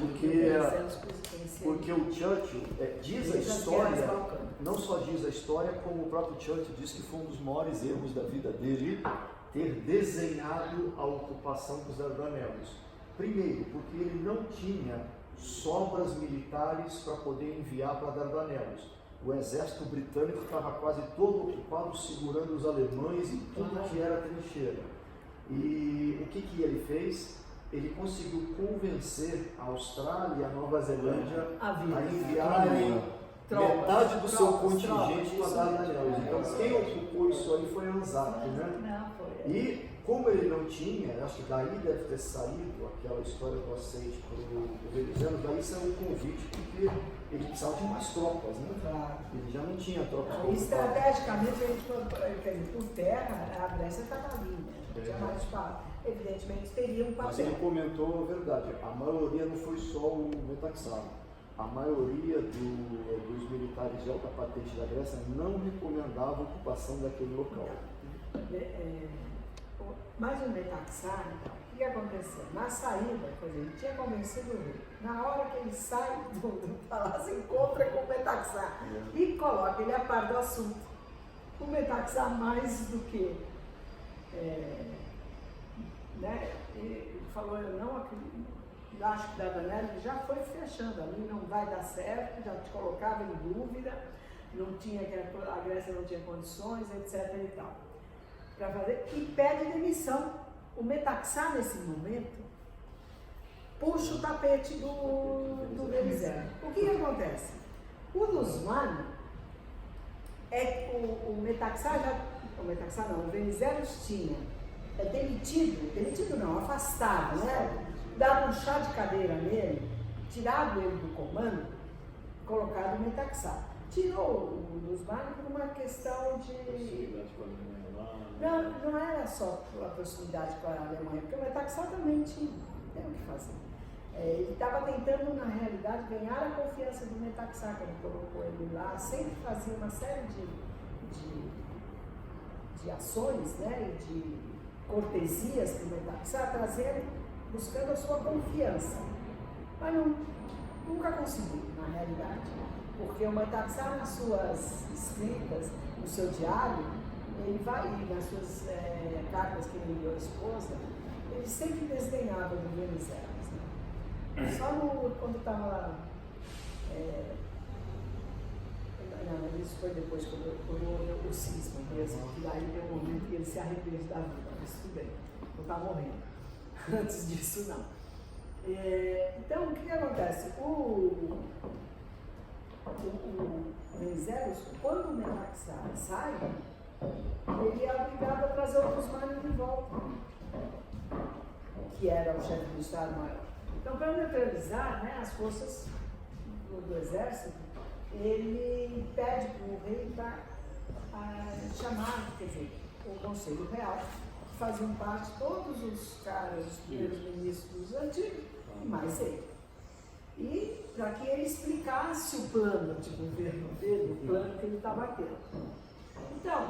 porque o Churchill diz a história, não só diz a história, como o próprio Churchill diz que foi um dos maiores erros da vida dele ter desenhado a ocupação dos Dardanelos. Primeiro, porque ele não tinha sobras militares para poder enviar para Dardanelos. O exército britânico estava quase todo ocupado segurando os alemães e tudo que era trincheira. E o que ele fez? Ele conseguiu convencer a Austrália e a Nova Zelândia a enviarem metade do seu contingente para Dardanelos. Então quem ocupou isso aí foi Anzac, né? E como ele não tinha, acho que daí deve ter saído aquela história do aceite para o Venizelos, daí saiu o convite, porque ele precisava de mais tropas, né? Claro. Ele já não tinha tropas. E estrategicamente, quer dizer, por terra, a Grécia estava ali, né? Não tinha mais espaço. Evidentemente, teria um Mas papel. ele comentou a verdade, a maioria não foi só o Metaxaro. A maioria dos militares de alta patente da Grécia não recomendava a ocupação daquele local. Mas o Metaxar, então, o que aconteceu? Na saída, por exemplo, ele tinha convencido o rei. Na hora que ele sai do palácio, encontra com o Metaxar e coloca ele a par do assunto. O Metaxar, mais do que né, ele falou, eu não acredito, acho que Dardanelles já foi fechando, ali não vai dar certo, já te colocava em dúvida, não tinha, a Grécia não tinha condições, etc. e tal. Para fazer, e pede demissão. O Metaxar, nesse momento, puxa o tapete do Venizelos. O que acontece? O Lusmano, o Metaxar não, o Venizelos tinha demitido não, afastado, né? Dado um chá de cadeira nele, tirado ele do comando, colocado o Metaxar. Tirou o Lusmano por uma questão de... Não era só pela proximidade com a Alemanha, porque o Metaxar também tinha o que fazer. Ele estava tentando, na realidade, ganhar a confiança do Metaxar, quando colocou ele lá, sempre fazia uma série de ações, né, e de cortesias para o Metaxar, buscando a sua confiança. Mas nunca conseguiu, na realidade, porque o Metaxar, nas suas escritas, no seu diário, ele vai, nas suas cartas que ele enviou à esposa, ele sempre desdenhava do Venizelos, né? Só quando estava... não, isso foi depois, quando houve o cisma mesmo, que daí deu um momento que ele se arrepende da vida, mas tudo bem, não está morrendo. Antes disso, não. Então, o que acontece? O Venizelos, quando o Metaxar sai, ele é obrigado a trazer o Lusmano de volta, que era o chefe do Estado-Maior. Então, para neutralizar, né, as forças do exército, ele pede para o rei para chamar, quer dizer, o Conselho Real, que faziam parte todos os caras, os primeiros ministros antigos, e mais ele. E para que ele explicasse o plano de governo dele, o plano que ele estava tendo. Então,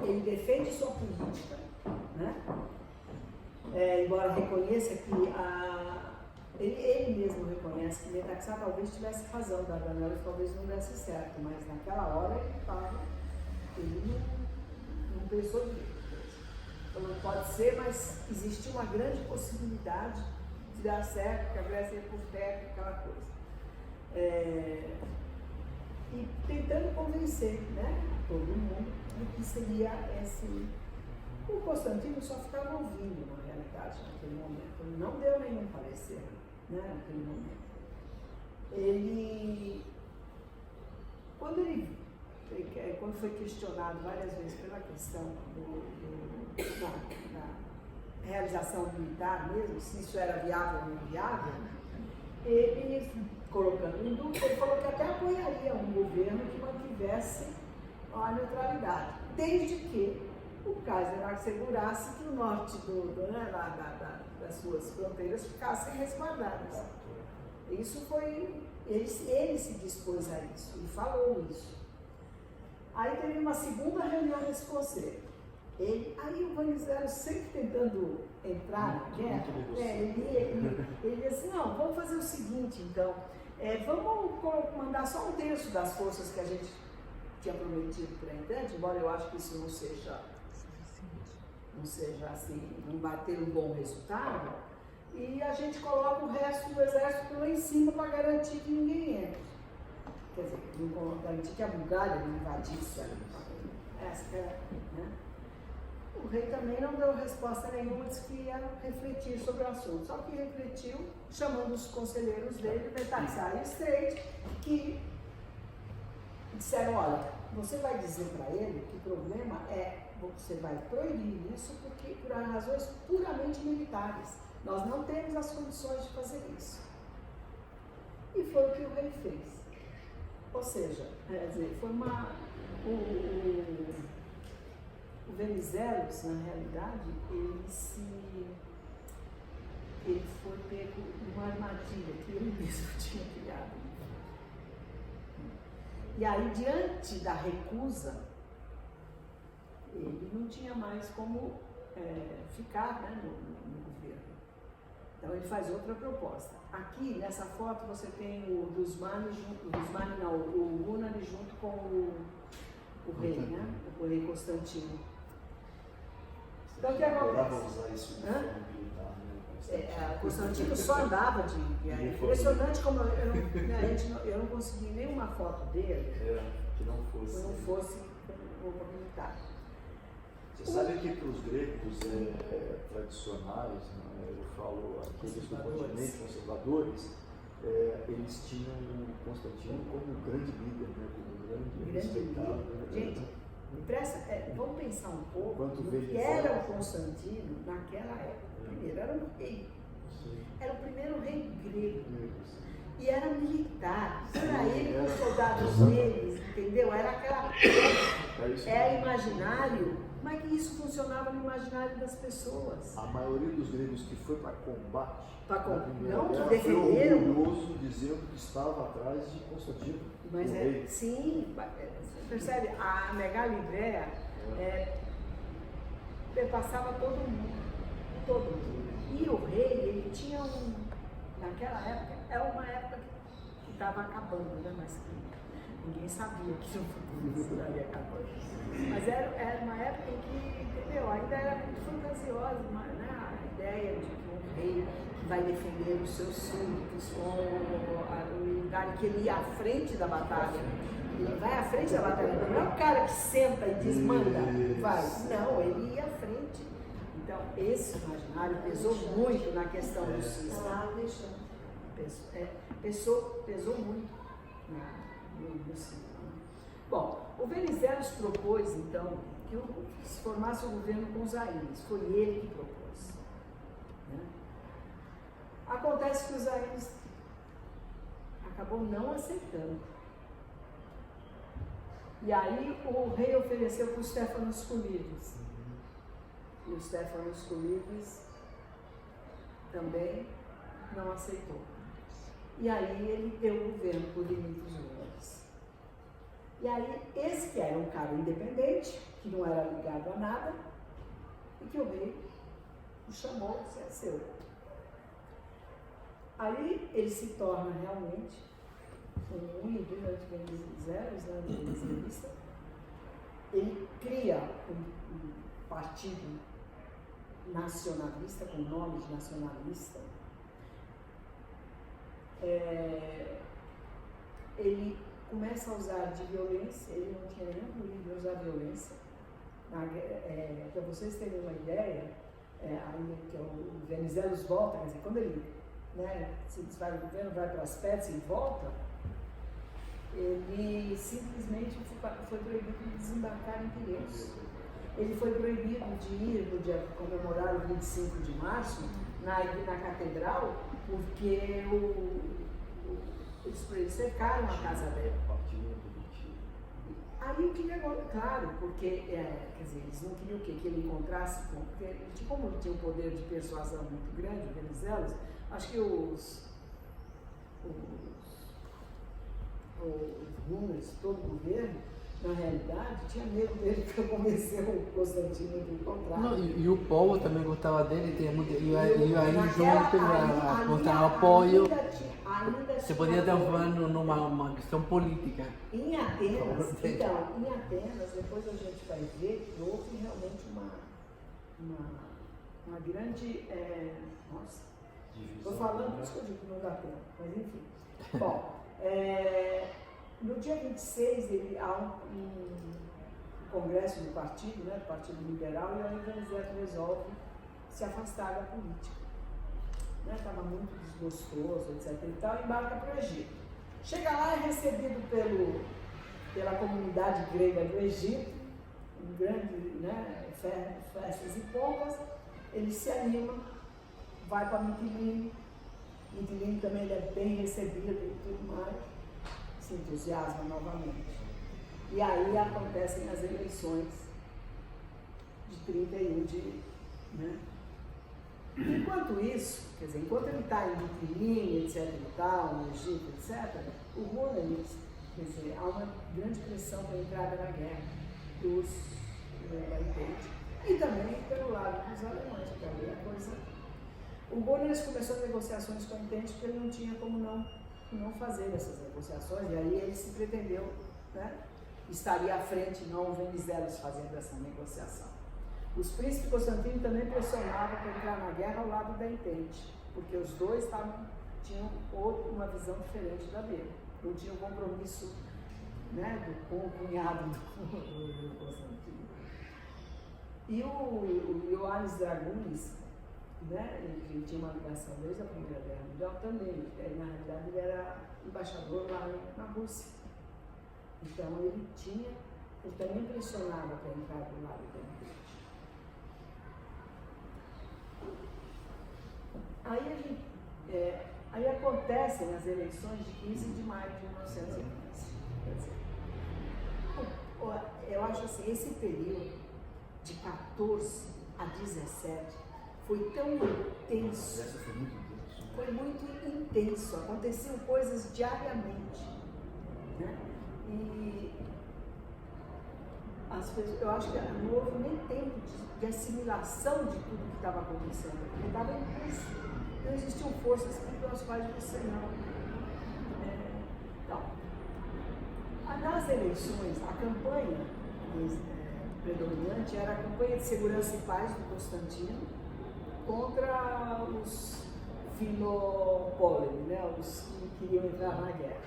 ele defende sua política, né? Embora reconheça que ele mesmo reconhece que Metaxar talvez tivesse razão, Dardanelles talvez não desse certo, mas naquela hora ele não pensou nisso. Então não pode ser, mas existe uma grande possibilidade de dar certo, que a Grécia ia por terra, aquela coisa. E tentando convencer, né, todo mundo do que seria esse... O Constantino só ficava ouvindo, na realidade, naquele momento. Ele não deu nenhum parecer, né, naquele momento. Quando foi questionado várias vezes pela questão da realização militar mesmo, se isso era viável ou não viável, ele, colocando em dúvida, ele falou que até apoiaria um governo que mantivesse a neutralidade, desde que o Kaiser assegurasse que o norte das suas fronteiras ficassem resguardadas. Isso foi, ele se dispôs a isso e falou isso. Aí teve uma segunda reunião nesse conselho. Aí o Venizelos sempre tentando entrar na guerra, ele disse, não, vamos fazer o seguinte então, vamos mandar só um terço das forças que a gente tinha prometido para entrante, embora eu acho que isso não seja assim, não vai ter um bom resultado, e a gente coloca o resto do exército lá em cima para garantir que ninguém entre. Quer dizer, garantir que a Bulgária não invadisse né? O rei também não deu resposta nenhuma, disse que ia refletir sobre o assunto, só que refletiu chamando os conselheiros dele, Metaxar e Estreite, que disseram, olha, você vai dizer para ele que o problema é você vai proibir isso porque, por razões puramente militares. Nós não temos as condições de fazer isso. E foi o que o rei fez. Ou seja, quer dizer, foi uma... O Venizelos, na realidade, ele foi pego numa armadilha que ele mesmo tinha criado. E aí, diante da recusa, ele não tinha mais como ficar, né, no governo. Então ele faz outra proposta. Aqui, nessa foto, você tem o o Gunnar junto com o rei, né? O rei Constantino. Então o que acontece? Usar isso de forma militar, né? Constantino só andava de guerra. É impressionante como eu não consegui nenhuma foto dele que não fosse com roupa militar. Você sabe que para os gregos tradicionais, né, eu falo aqueles do continente, conservadores, eles tinham o Constantino como um grande líder, né, como um grande respeitado. Gente, vamos pensar um pouco no que era o Constantino naquela época. Primeiro, era um rei. Era o primeiro rei grego. E era militar. Era ele com os soldados deles, entendeu? Era aquela... Era imaginário. Como é que isso funcionava no imaginário das pessoas? A maioria dos gregos que foi para combate, não que defenderam, foi orgulhoso dizendo que estava atrás de Constantino. Mas sim, percebe? A Megalibréia perpassava todo mundo. E o rei, ele tinha naquela época, uma época que estava acabando, né? Mas ninguém sabia que isso estaria acabando. Mas era uma época em que, entendeu? Ainda era muito fantasiosa, né? A ideia de que um rei que vai defender os seus súditos, o lugar em que ele ia à frente da batalha. Ele vai à frente da batalha, não é o cara que senta e diz, manda, vai. Não, ele ia à frente. Então, esse imaginário pesou muito na questão do cisma. Pesou muito no cisma. Bom, o Venizelos propôs, então, que se formasse o governo com os Zaínes. Foi ele que propôs. Né? Acontece que os Zaínes acabou não aceitando. E aí o rei ofereceu para o Stéphanos Kulides. E o Stéphanos Kulides também não aceitou. E aí ele deu o governo por Dimitris Gomes. E aí esse que era um cara independente, que não era ligado a nada, e que o rei o chamou, se é seu. Aí ele se torna realmente um ídolo de Venizelos, né, de Venizelista. Ele cria um partido nacionalista, com nome de nacionalista. Ele começa a usar de violência, ele não tinha nenhum problema de usar violência. Para vocês terem uma ideia, ainda que o Venizelos volta, quer dizer, quando ele se desfaz do governo, vai para as Pétras e volta, ele simplesmente foi proibido de desembarcar em Pireus. Ele foi proibido de ir no dia comemorar o 25 de março na catedral, porque eles cercaram a casa dele. Aí o que claro, porque quer dizer, eles não queriam o quê? Que ele encontrasse, porque como ele tinha um poder de persuasão muito grande, o Venizelos, acho que os Hunos, todo o governo, na realidade, tinha medo dele para convencer o Constantino de encontrar. Não, e o povo também gostava dele, ia aí junto para mostrar apoio. Se podia transformar numa questão política. Em Atenas, depois a gente vai ver que houve realmente uma grande. Nossa, estou falando, por isso que eu digo que não dá tempo, mas enfim. Bom, no dia 26 há um congresso do partido, né, do Partido Liberal, e aí o Venizelos resolve se afastar da política. Estava muito desgostoso, etc. e tal, e embarca para o Egito. Chega lá, é recebido pela comunidade grega do Egito, um grande, né, festas e pompas, ele se anima, vai para Mytilene. Mytilene também ele é bem recebido e tudo mais, se entusiasma novamente. E aí acontecem as eleições de 31 né? Enquanto isso, quer dizer, enquanto ele está em Mytilene, etc e tal, no Egito, etc., o Rounanis, quer dizer, há uma grande pressão para a entrada na guerra da Entente e também pelo lado dos alemães, porque ali a coisa... O Rounanis começou as negociações com a Entente porque ele não tinha como não fazer essas negociações, e aí ele se pretendeu, né, estaria à frente, não o Venizelos fazendo essa negociação. Os príncipes Constantino também pressionavam para entrar na guerra ao lado da Entente, porque os dois tinham uma visão diferente da dele. Não tinham compromisso, né, com o cunhado do Constantino. E o Ioannis Dragunis, né, ele tinha uma ligação desde a Primeira Guerra Mundial também, na realidade ele era embaixador lá na Rússia. Então ele também pressionava para entrar do lado da Entente. Aí acontecem as eleições de 15 de maio de 1915. Quer dizer, eu acho assim, esse período de 14 a 17 foi tão intenso. Foi muito intenso, aconteciam coisas diariamente. Né? E eu acho que não houve nem tempo de assimilação de tudo que estava acontecendo, porque estava em curso. Não existiam forças pelas quais você não. Então, nas eleições, a campanha predominante era a campanha de segurança e paz do Constantino contra os Filopólemi, né, os que queriam entrar na guerra.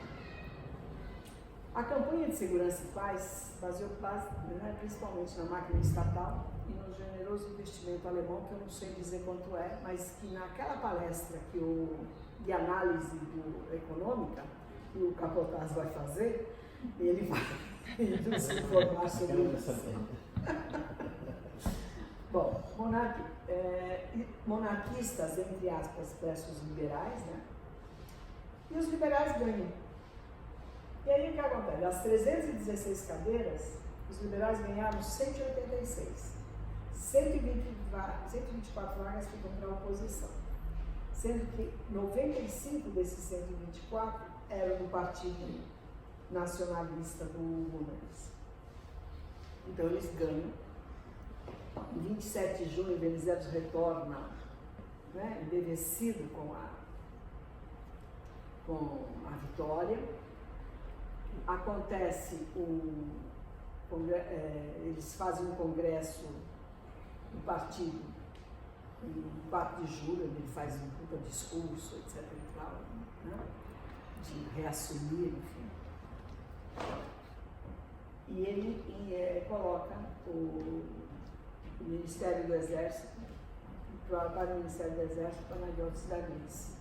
A campanha de segurança e paz baseou principalmente na máquina estatal e no generoso investimento alemão, que eu não sei dizer quanto é, mas que naquela palestra de análise econômica que o Capotaz vai fazer, ele vai nos informar sobre isso. Bom, monarquistas, entre aspas, versus liberais, né? E os liberais ganham. E aí o que acontece? Das 316 cadeiras, os liberais ganharam 186. 124 vagas ficam para a oposição. Sendo que 95 desses 124 eram do Partido Nacionalista do Rounanis. Então eles ganham. Em 27 de junho, Venizelos retorna, né, embevecido com a vitória. Acontece eles fazem um congresso do partido em 4 de julho, ele faz um puta discurso, etc. e tal, né, de reassumir, enfim. E ele coloca o Ministério do Exército, para o Ministério do Exército, para Panagiotis Daglis.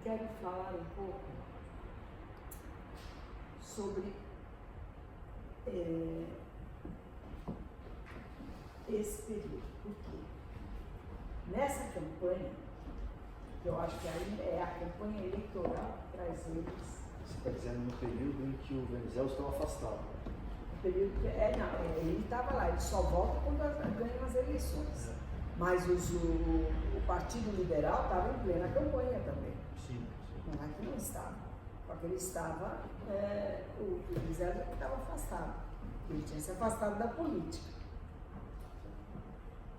Quero falar um pouco sobre esse período. Por quê? Nessa campanha, que eu acho que aí é a campanha eleitoral que traz eles. Você está dizendo no período em que o Venizelos estava afastado. O período ele estava lá, ele só volta quando ganham as eleições. Mas o Partido Liberal estava em plena campanha também. Sim. Não é que não estava. Porque ele estava, o Venizelos estava afastado. Ele tinha se afastado da política.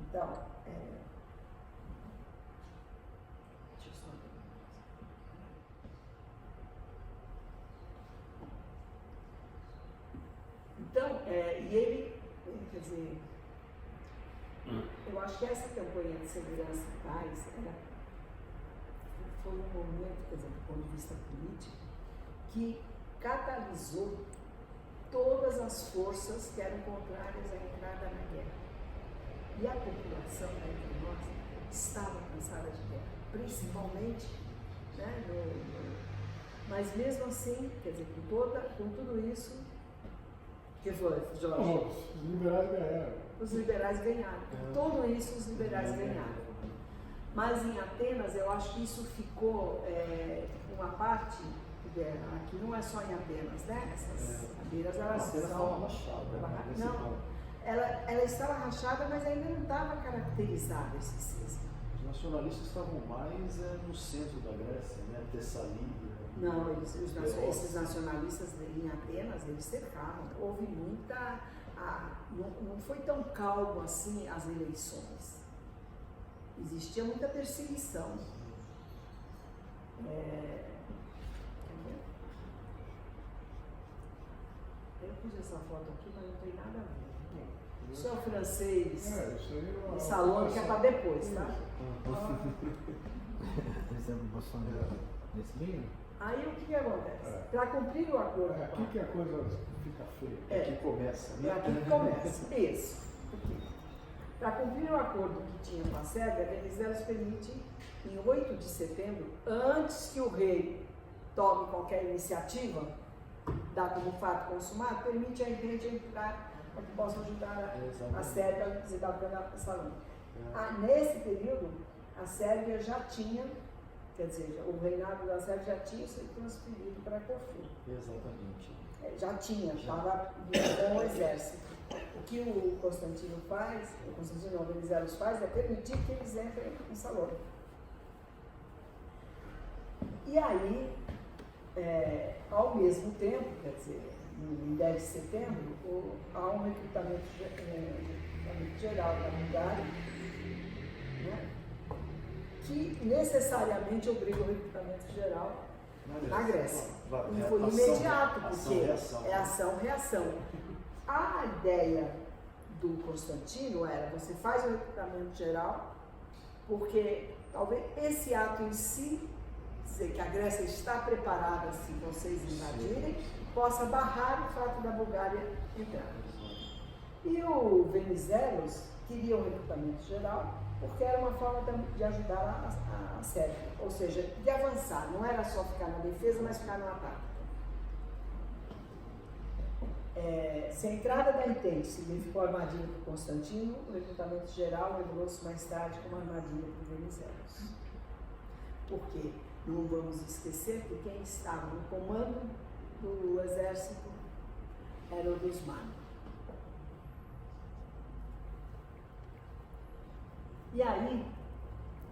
Então, deixa eu só ver. Então, e ele, quer dizer, eu acho que essa campanha de segurança e paz foi um momento, quer dizer, do ponto de vista político, que catalisou todas as forças que eram contrárias à entrada na guerra. E a população, entre nós, estava cansada de guerra, principalmente, né, Mas mesmo assim, quer dizer, com tudo isso, que foi, Jorge? Não, os liberais ganharam. Os liberais ganharam. Com tudo isso, os liberais ganharam. Mas em Atenas, eu acho que isso ficou uma parte, aqui não é só em Atenas, né? Essas cadeiras, elas Atenas estava rachada, né? Não, ela estava rachada, mas ainda não estava caracterizada esse cisma. Os nacionalistas estavam mais no centro da Grécia, né? Tessalínia. Não, esses nacionalistas em Atenas, eles cercaram. Houve muita... não foi tão calmo assim as eleições. Existia muita perseguição. Eu pus essa foto aqui, mas não tem nada a ver. Isso é o francês Isso aí é de Salônica, que é para depois, tá? Esse é o Bolsonaro desse livro? Aí o que acontece? Para cumprir o acordo... É aqui que a coisa fica feia. Aqui começa, É né? aqui que começa. Isso. Para cumprir o acordo que tinha com a Sérvia, Venizelos permite, em 8 de setembro, antes que o rei tome qualquer iniciativa, dá como fato consumado, permite a gente entrar para que possa ajudar a Sérvia a visitar a Salônica. Nesse período, a Sérvia já tinha, quer dizer, o reinado da Sérvia já tinha sido transferido para Corfu. Exatamente. Já tinha, estava com o exército. O que o Constantino faz, o Constantino Venizelos faz, é permitir que eles entrem em Salônica. E aí, ao mesmo tempo, quer dizer, em 10 de setembro, há um recrutamento geral da Bulgária, né, que necessariamente obriga o recrutamento geral na Grécia. E foi imediato, porque é ação-reação. A ideia do Constantino era, você faz o recrutamento geral, porque talvez esse ato em si, dizer que a Grécia está preparada se vocês invadirem, possa barrar o fato da Bulgária entrar. E o Venizelos queria o recrutamento geral, porque era uma forma de ajudar a Sérvia, ou seja, de avançar, não era só ficar na defesa, mas ficar no ataque. Se a entrada da Entente significou armadilha para o Constantino, o recrutamento geral revelou-se mais tarde como armadilha para o Venizelos. Por quê? Não vamos esquecer que quem estava no comando do exército era o Guzmán. E aí,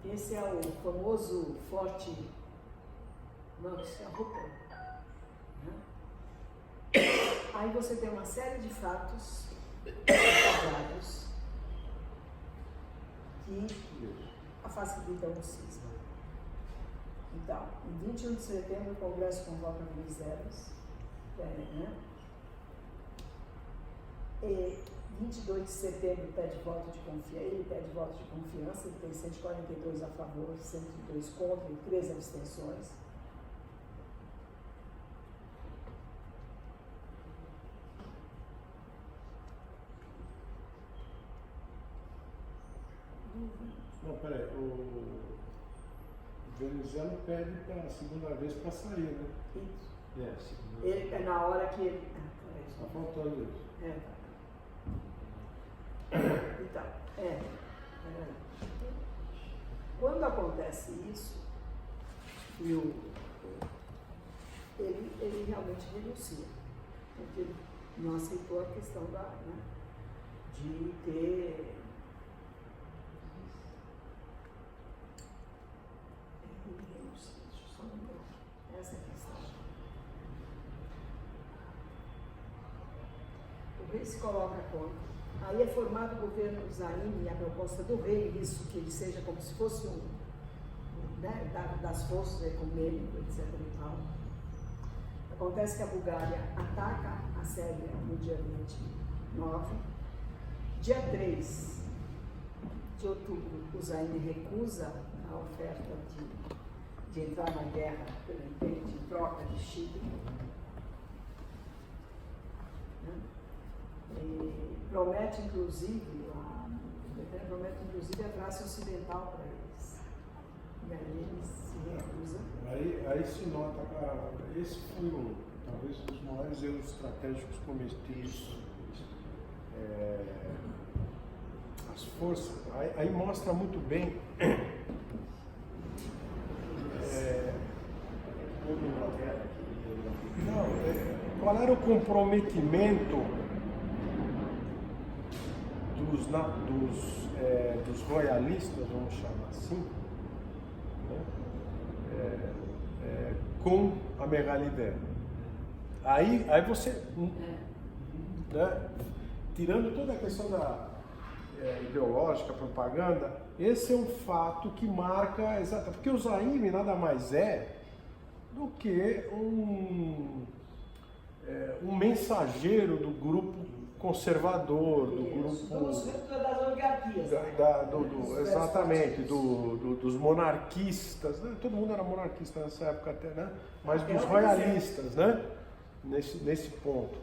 esse é o famoso forte Noxia-Rupert. Aí você tem uma série de fatos detalhados que facilitam o cisma. Então, em 21 de setembro, o Congresso convoca Venizelos, e 22 de setembro pede voto de confiança, ele pede voto de confiança, ele tem 142 a favor, 102 contra e 3 abstenções. Não, peraí, o Venizelos pede a segunda vez para sair, né? Isso. Ele, é na hora que ele... Está faltando isso. Então, quando acontece isso, ele realmente renuncia, porque ele não aceitou a questão de ter... Essa é a questão. O rei se coloca contra. Aí é formado o governo Zaini e a proposta do rei, isso que ele seja como se fosse das forças ecumênicas, etc. E tal. Acontece que a Bulgária ataca a Sérvia no dia 29. Dia 3 de outubro, o Zaini recusa a oferta de entrar na guerra pelo Entente em troca de Chipre. Promete inclusive a Trácia Ocidental para eles. E aí eles se recusam. Aí aí se nota, esse foi talvez um dos maiores erros estratégicos cometidos. As forças, aí mostra muito bem qual era o comprometimento dos royalistas, vamos chamar assim, né? Com a Megalidé. Aí você, né? Tirando toda a questão ideológica, propaganda, esse é um fato que marca exatamente, porque o Zaime nada mais é do que um mensageiro do grupo conservador, do grupo das oligarquias, exatamente, dos monarquistas, né? Todo mundo era monarquista nessa época até, né? Mas dos royalistas, né? Nesse ponto.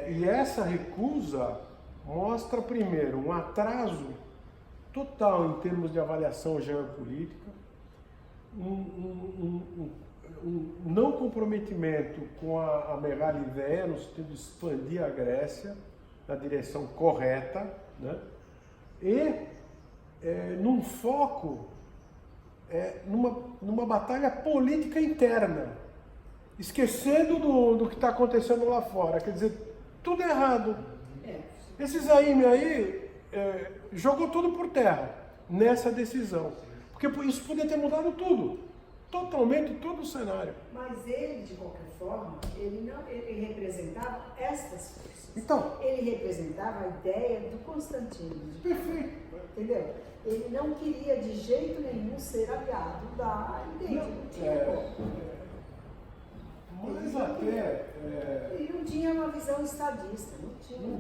E essa recusa mostra, primeiro, um atraso total em termos de avaliação geopolítica, um não comprometimento com a Megalidé, no sentido de expandir a Grécia na direção correta, né? E num foco, numa batalha política interna, esquecendo do que está acontecendo lá fora. Quer dizer, tudo errado. Esse Zaime aí jogou tudo por terra nessa decisão, porque isso podia ter mudado tudo, totalmente todo o cenário. Mas ele, de qualquer forma, ele representava estas forças. Então, ele representava a ideia do Constantino. Perfeito. Entendeu? Ele não queria de jeito nenhum ser aliado da ideia. Mas até... Ele não tinha uma visão estadista, não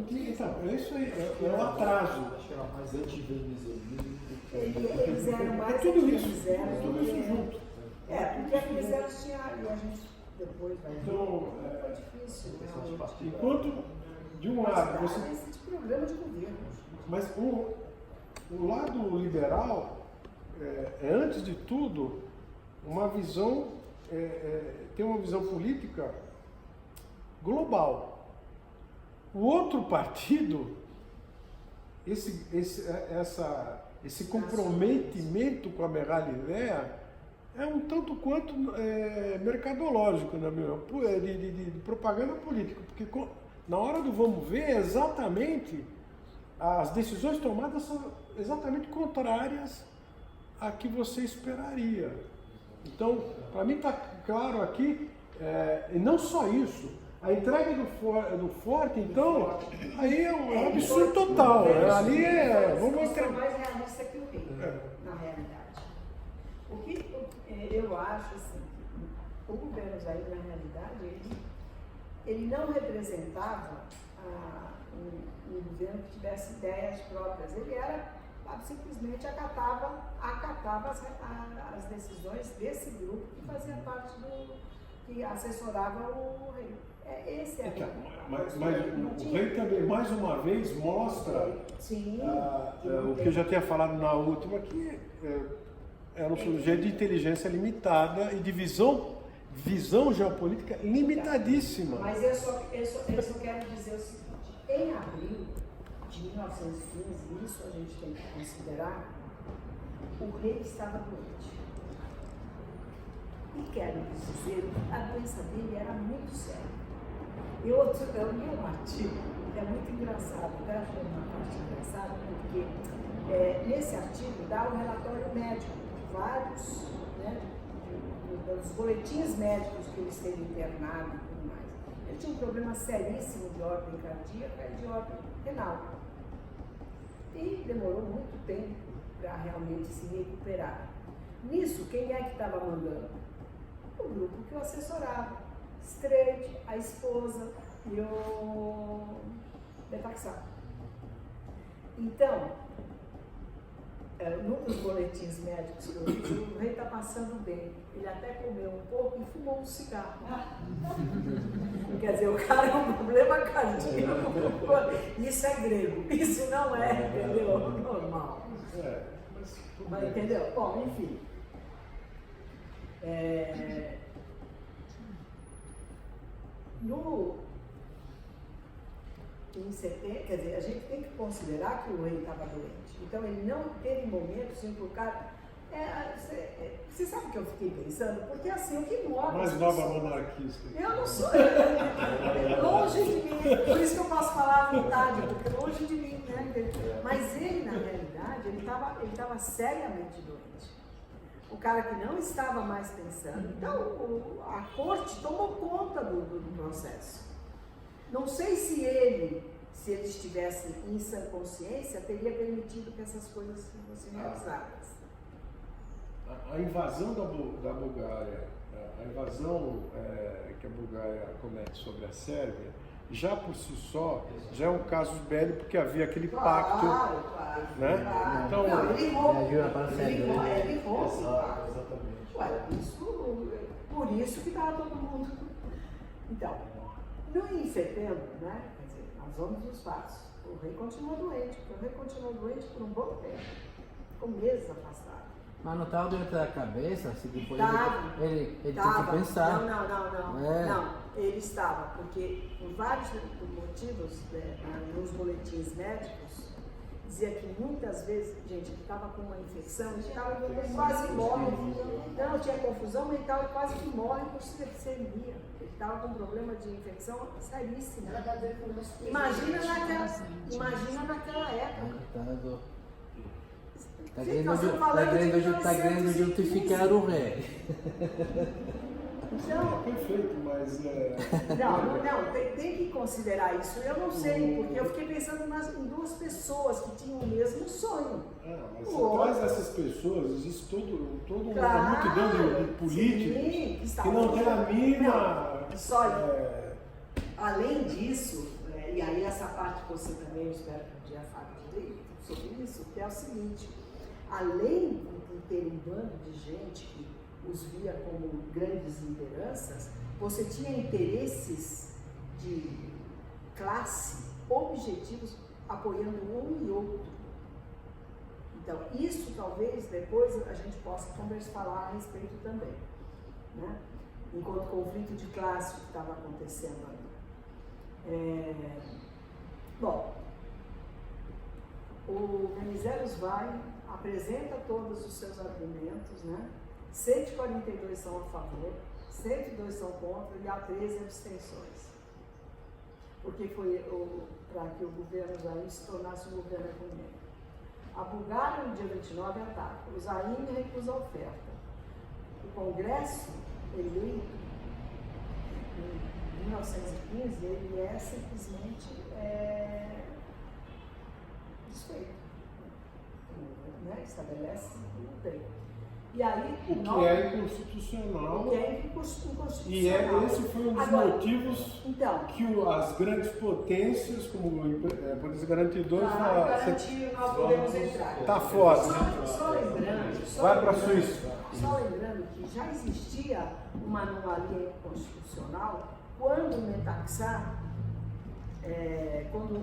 tinha. Então, isso aí é um atraso. Acho que era mais anti-venezuelano. Eles eram mais tudo isso junto. Porque aqueles eram tinham, e a gente depois vai ver. Então, Foi difícil, né? enquanto, de um lado, você... Esse programa de governo. Mas o lado liberal antes de tudo, uma visão, tem uma visão política global. O outro partido, esse comprometimento com a Megalidé é um tanto quanto mercadológico, na minha opinião, de propaganda política, porque na hora do vamos ver, exatamente as decisões tomadas são exatamente contrárias a que você esperaria. Então, para mim está claro aqui, e não só isso, a entrega do Forte, então, aí é um absurdo total. Ali vamos mostrar mais realista que o rei, na realidade. O que eu acho assim, o governo Jair, na realidade, ele não representava um governo que tivesse ideias próprias. Ele era simplesmente acatava as decisões desse grupo que fazia parte que assessorava o rei. Esse é mas o rei também, mais uma vez, mostra o que eu já tinha falado na última, que era um sujeito de inteligência limitada e de visão geopolítica limitadíssima. Mas eu só quero dizer o seguinte: em abril de 1915, isso a gente tem que considerar, o rei estava doente. E quero dizer, a doença dele era muito séria. Eu li um artigo, é muito engraçado, eu acho uma parte engraçada, porque nesse artigo dá um relatório médico de vários, né, dos boletins médicos que ele esteve internado e tudo mais. Ele tinha um problema seríssimo de ordem cardíaca e de ordem renal. E demorou muito tempo para realmente se recuperar. Nisso, quem é que estava mandando? O grupo que o assessorava. Streit, a esposa e o Betaxá. Então, num dos boletins médicos que eu li, o rei está passando bem. Ele até comeu um pouco e fumou um cigarro. Quer dizer, o cara é um problema cardíaco. Isso é grego. Isso não é, entendeu? Normal. Mas, entendeu? Bom, enfim. Em 70, quer dizer, a gente tem que considerar que o rei estava doente. Então ele não teve momentos em que o cara. Você sabe o que eu fiquei pensando? Porque assim, o que move. Mais nova monarquista. Eu não sou. Longe de mim. Por isso que eu posso falar à vontade, porque longe de mim, né? Mas ele, na realidade, ele estava seriamente doente. O cara que não estava mais pensando. Então, a corte tomou conta do processo. Não sei se ele estivesse em sã consciência, teria permitido que essas coisas fossem realizadas. A invasão da Bulgária, a invasão que a Bulgária comete sobre a Sérvia, já por si só, já é um caso bélico, porque havia aquele pacto. Claro, né? Claro. Então, não, ele rompe. ajuda para a Sérvia. Ele rompe. Exatamente. Ué, por isso que estava todo mundo. Então, em setembro, né? Quer dizer, nós vamos nos fatos. O rei continuou doente. O rei continuou doente por um bom tempo. Ficou meses afastado. Mas não estava doente da cabeça? Assim, depois ele tem Tava. que pensar. Não, ele estava, porque por vários motivos, nos boletins médicos, dizia que muitas vezes, gente, ele estava com uma infecção, ele estava quase morre. Não, tinha confusão mental e quase que morre por sepsemia. Ele estava com um problema de infecção seríssimo. Imagina naquela época. Está querendo justificar o rei. Então, perfeito, mas não, tem que considerar isso. Eu não sei, porque eu fiquei pensando em duas pessoas que tinham o mesmo sonho. Mas atrás dessas pessoas existe toda uma multidão de políticos que não tem a mínima. Além disso, e aí essa parte que você também, eu espero que um dia fale direito sobre isso, que é o seguinte: além de ter um bando de gente que os via como grandes lideranças, você tinha interesses de classe, objetivos, apoiando um e outro. Então, isso talvez depois a gente possa falar a respeito também, né? Enquanto conflito de classe que estava acontecendo ali. Bom, o Venizelos vai, apresenta todos os seus argumentos, né? 142 são a favor, 102 são contra e há 13 abstenções. Porque foi para que o governo Zaim se tornasse um governo econômico. A Bulgária, no dia 29, ataca. O Zaim recusa a oferta. O Congresso eleito, em 1915, ele é simplesmente desfeito. Né? Estabelece o tempo. E aí, o que é inconstitucional. E esse foi um dos motivos que as grandes potências, como potência garantidora, nós podemos entrar. Está fora. Só lembrando. Vai para a Suíça. Só lembrando que já existia uma anomalia constitucional quando o Metaxá, quando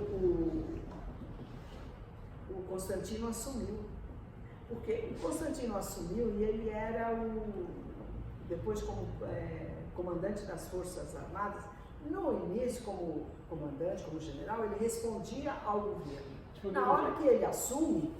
o Constantino assumiu. Porque o Constantino assumiu e ele era depois como comandante das Forças Armadas, no início como comandante, como general, ele respondia ao governo. Na hora que ele assume...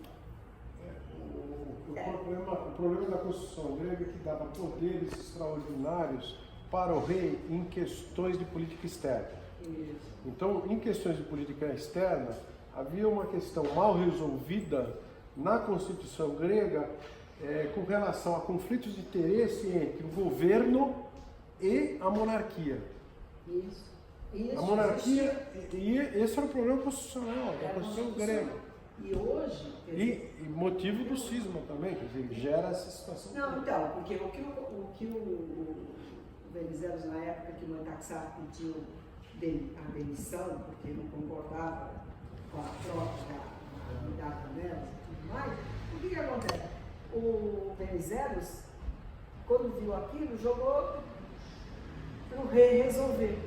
O problema da Constituição grega é que dava poderes extraordinários para o rei em questões de política externa. Isso. Então, em questões de política externa, havia uma questão mal resolvida na Constituição grega com relação a conflitos de interesse entre o governo e a monarquia. Isso. A monarquia, e esse era o problema constitucional da Constituição grega. E hoje... E motivo do cisma também, quer dizer, gera essa situação. Não, então, porque o que o Venizelos, na época que o Metaxá pediu a demissão, porque não concordava com a troca da unidade delas e tudo mais, o que acontece? O Venizelos, quando viu aquilo, jogou para o rei resolver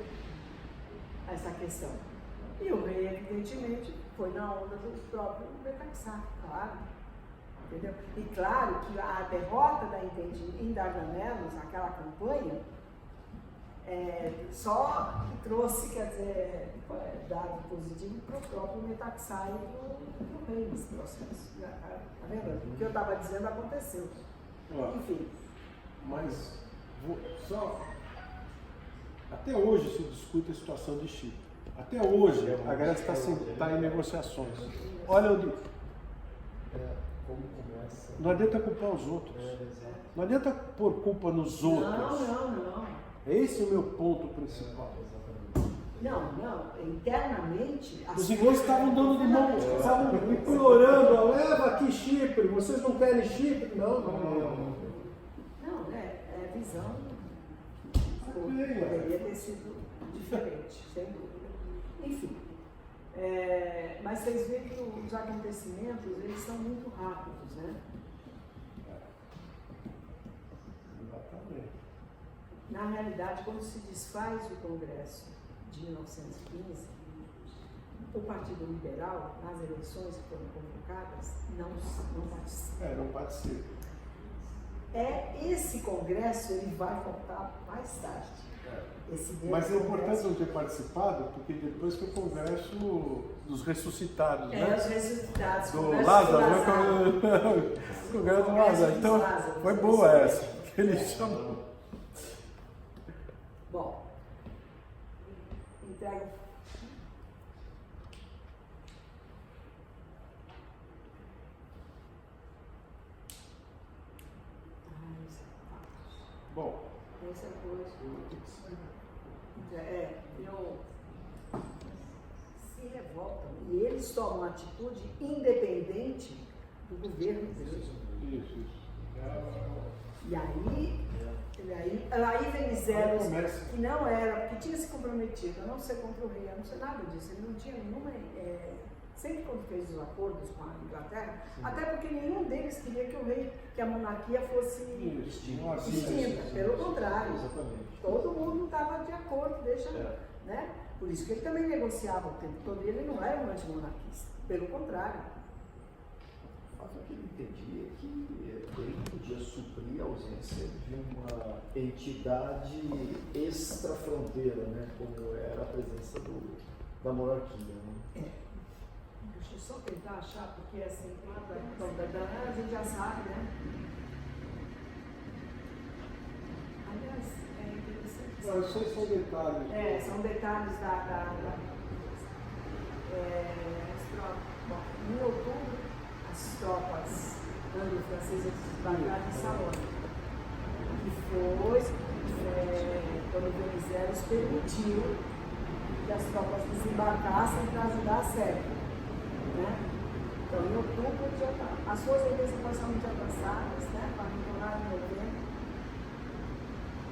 essa questão. E o rei, evidentemente, foi na onda do próprio Metaxá, claro. Entendeu? E claro que a derrota da Entende em Dardanelos, naquela campanha, só trouxe, quer dizer, dado positivo para o próprio Metaxai e para o rei nesse processo. Tá vendo? O que eu estava dizendo aconteceu. Enfim. Mas, até hoje se discute a situação de Chipre. Até hoje a Grécia está em negociações. Olha, como começa. Não adianta culpar os outros. Não adianta pôr culpa nos outros. Não. Esse é o meu ponto principal. Não. Internamente... Os ingleses estavam dando de mão, estavam implorando, leva aqui Chipre, vocês não querem Chipre? Não. Não, é visão. Poderia ter sido diferente, sem dúvida. Enfim, mas vocês veem que os acontecimentos, eles são muito rápidos, né? Exatamente. Na realidade, quando se desfaz o Congresso de 1915, o Partido Liberal, nas eleições que foram convocadas, não participa. Não participa. Esse Congresso, ele vai voltar mais tarde. Mas é importante não ter participado, porque depois foi o Congresso dos ressuscitados, né? Os ressuscitados. Do Lázaro, o Congresso do Lázaro. Então, foi boa essa, que ele chamou. Bom, entrega. Bom, Essa coisa. Se revoltam e eles tomam atitude independente do governo deles. isso. E aí Venizelos, que não era, que tinha se comprometido a não ser contra o rei, a não ser nada disso, ele não tinha nenhuma. Sempre quando fez os acordos com a Inglaterra, até porque nenhum deles queria que a monarquia fosse extinta. Pelo contrário, todo mundo estava de acordo, né? Por isso que ele também negociava o tempo todo, ele não era um antimonarquista, pelo contrário. Mas o que ele entendia é que ele podia suprir a ausência de uma entidade extra-fronteira, né? Como era a presença da monarquia. Né? Deixa eu só tentar achar, porque assim, a gente já sabe, né? Aliás, é interessante. Isso aí são detalhes. São detalhes Bom, em outubro, as tropas anglo-francesas desembarcaram em Salônica, que foi quando Venizelos permitiu que as tropas desembarcassem para ajudar a Sérvia. Né? Então, em outubro, as forças inglesas são muito avançadas, né? Para retornar em novembro.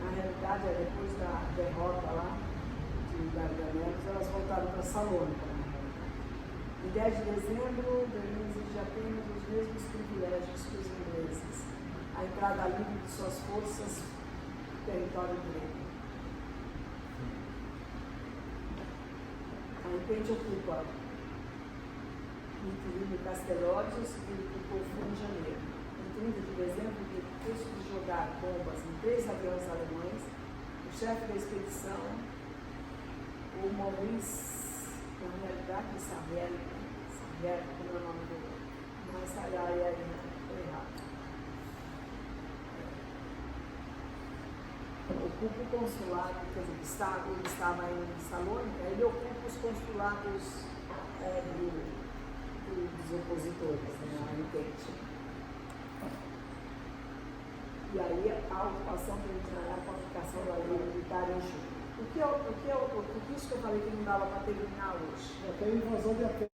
Na realidade, depois da derrota lá de Dardanelos, elas voltaram para Salônica. Em 10 de dezembro, Berlim exige apenas os mesmos privilégios que os ingleses: a entrada livre de suas forças no território grego. A Entente ocupa, incluindo Castelotes, o segundo ocupou foi em janeiro. Em 30 de dezembro, depois de jogar bombas em 3 aviões alemães, o chefe da expedição, o Maurice, na realidade, Sarrel, como é o nome dele? Não é Sarrel, foi errado. Ocupa o consulado, quer dizer, ele estava em Salônica, ele ocupa os consulados dos opositores, né, a Entente. E aí a ocupação territorial com a aplicação da lei militar em julho. Por que isso que eu falei que não dava para terminar hoje? Até a invasão de Atenas.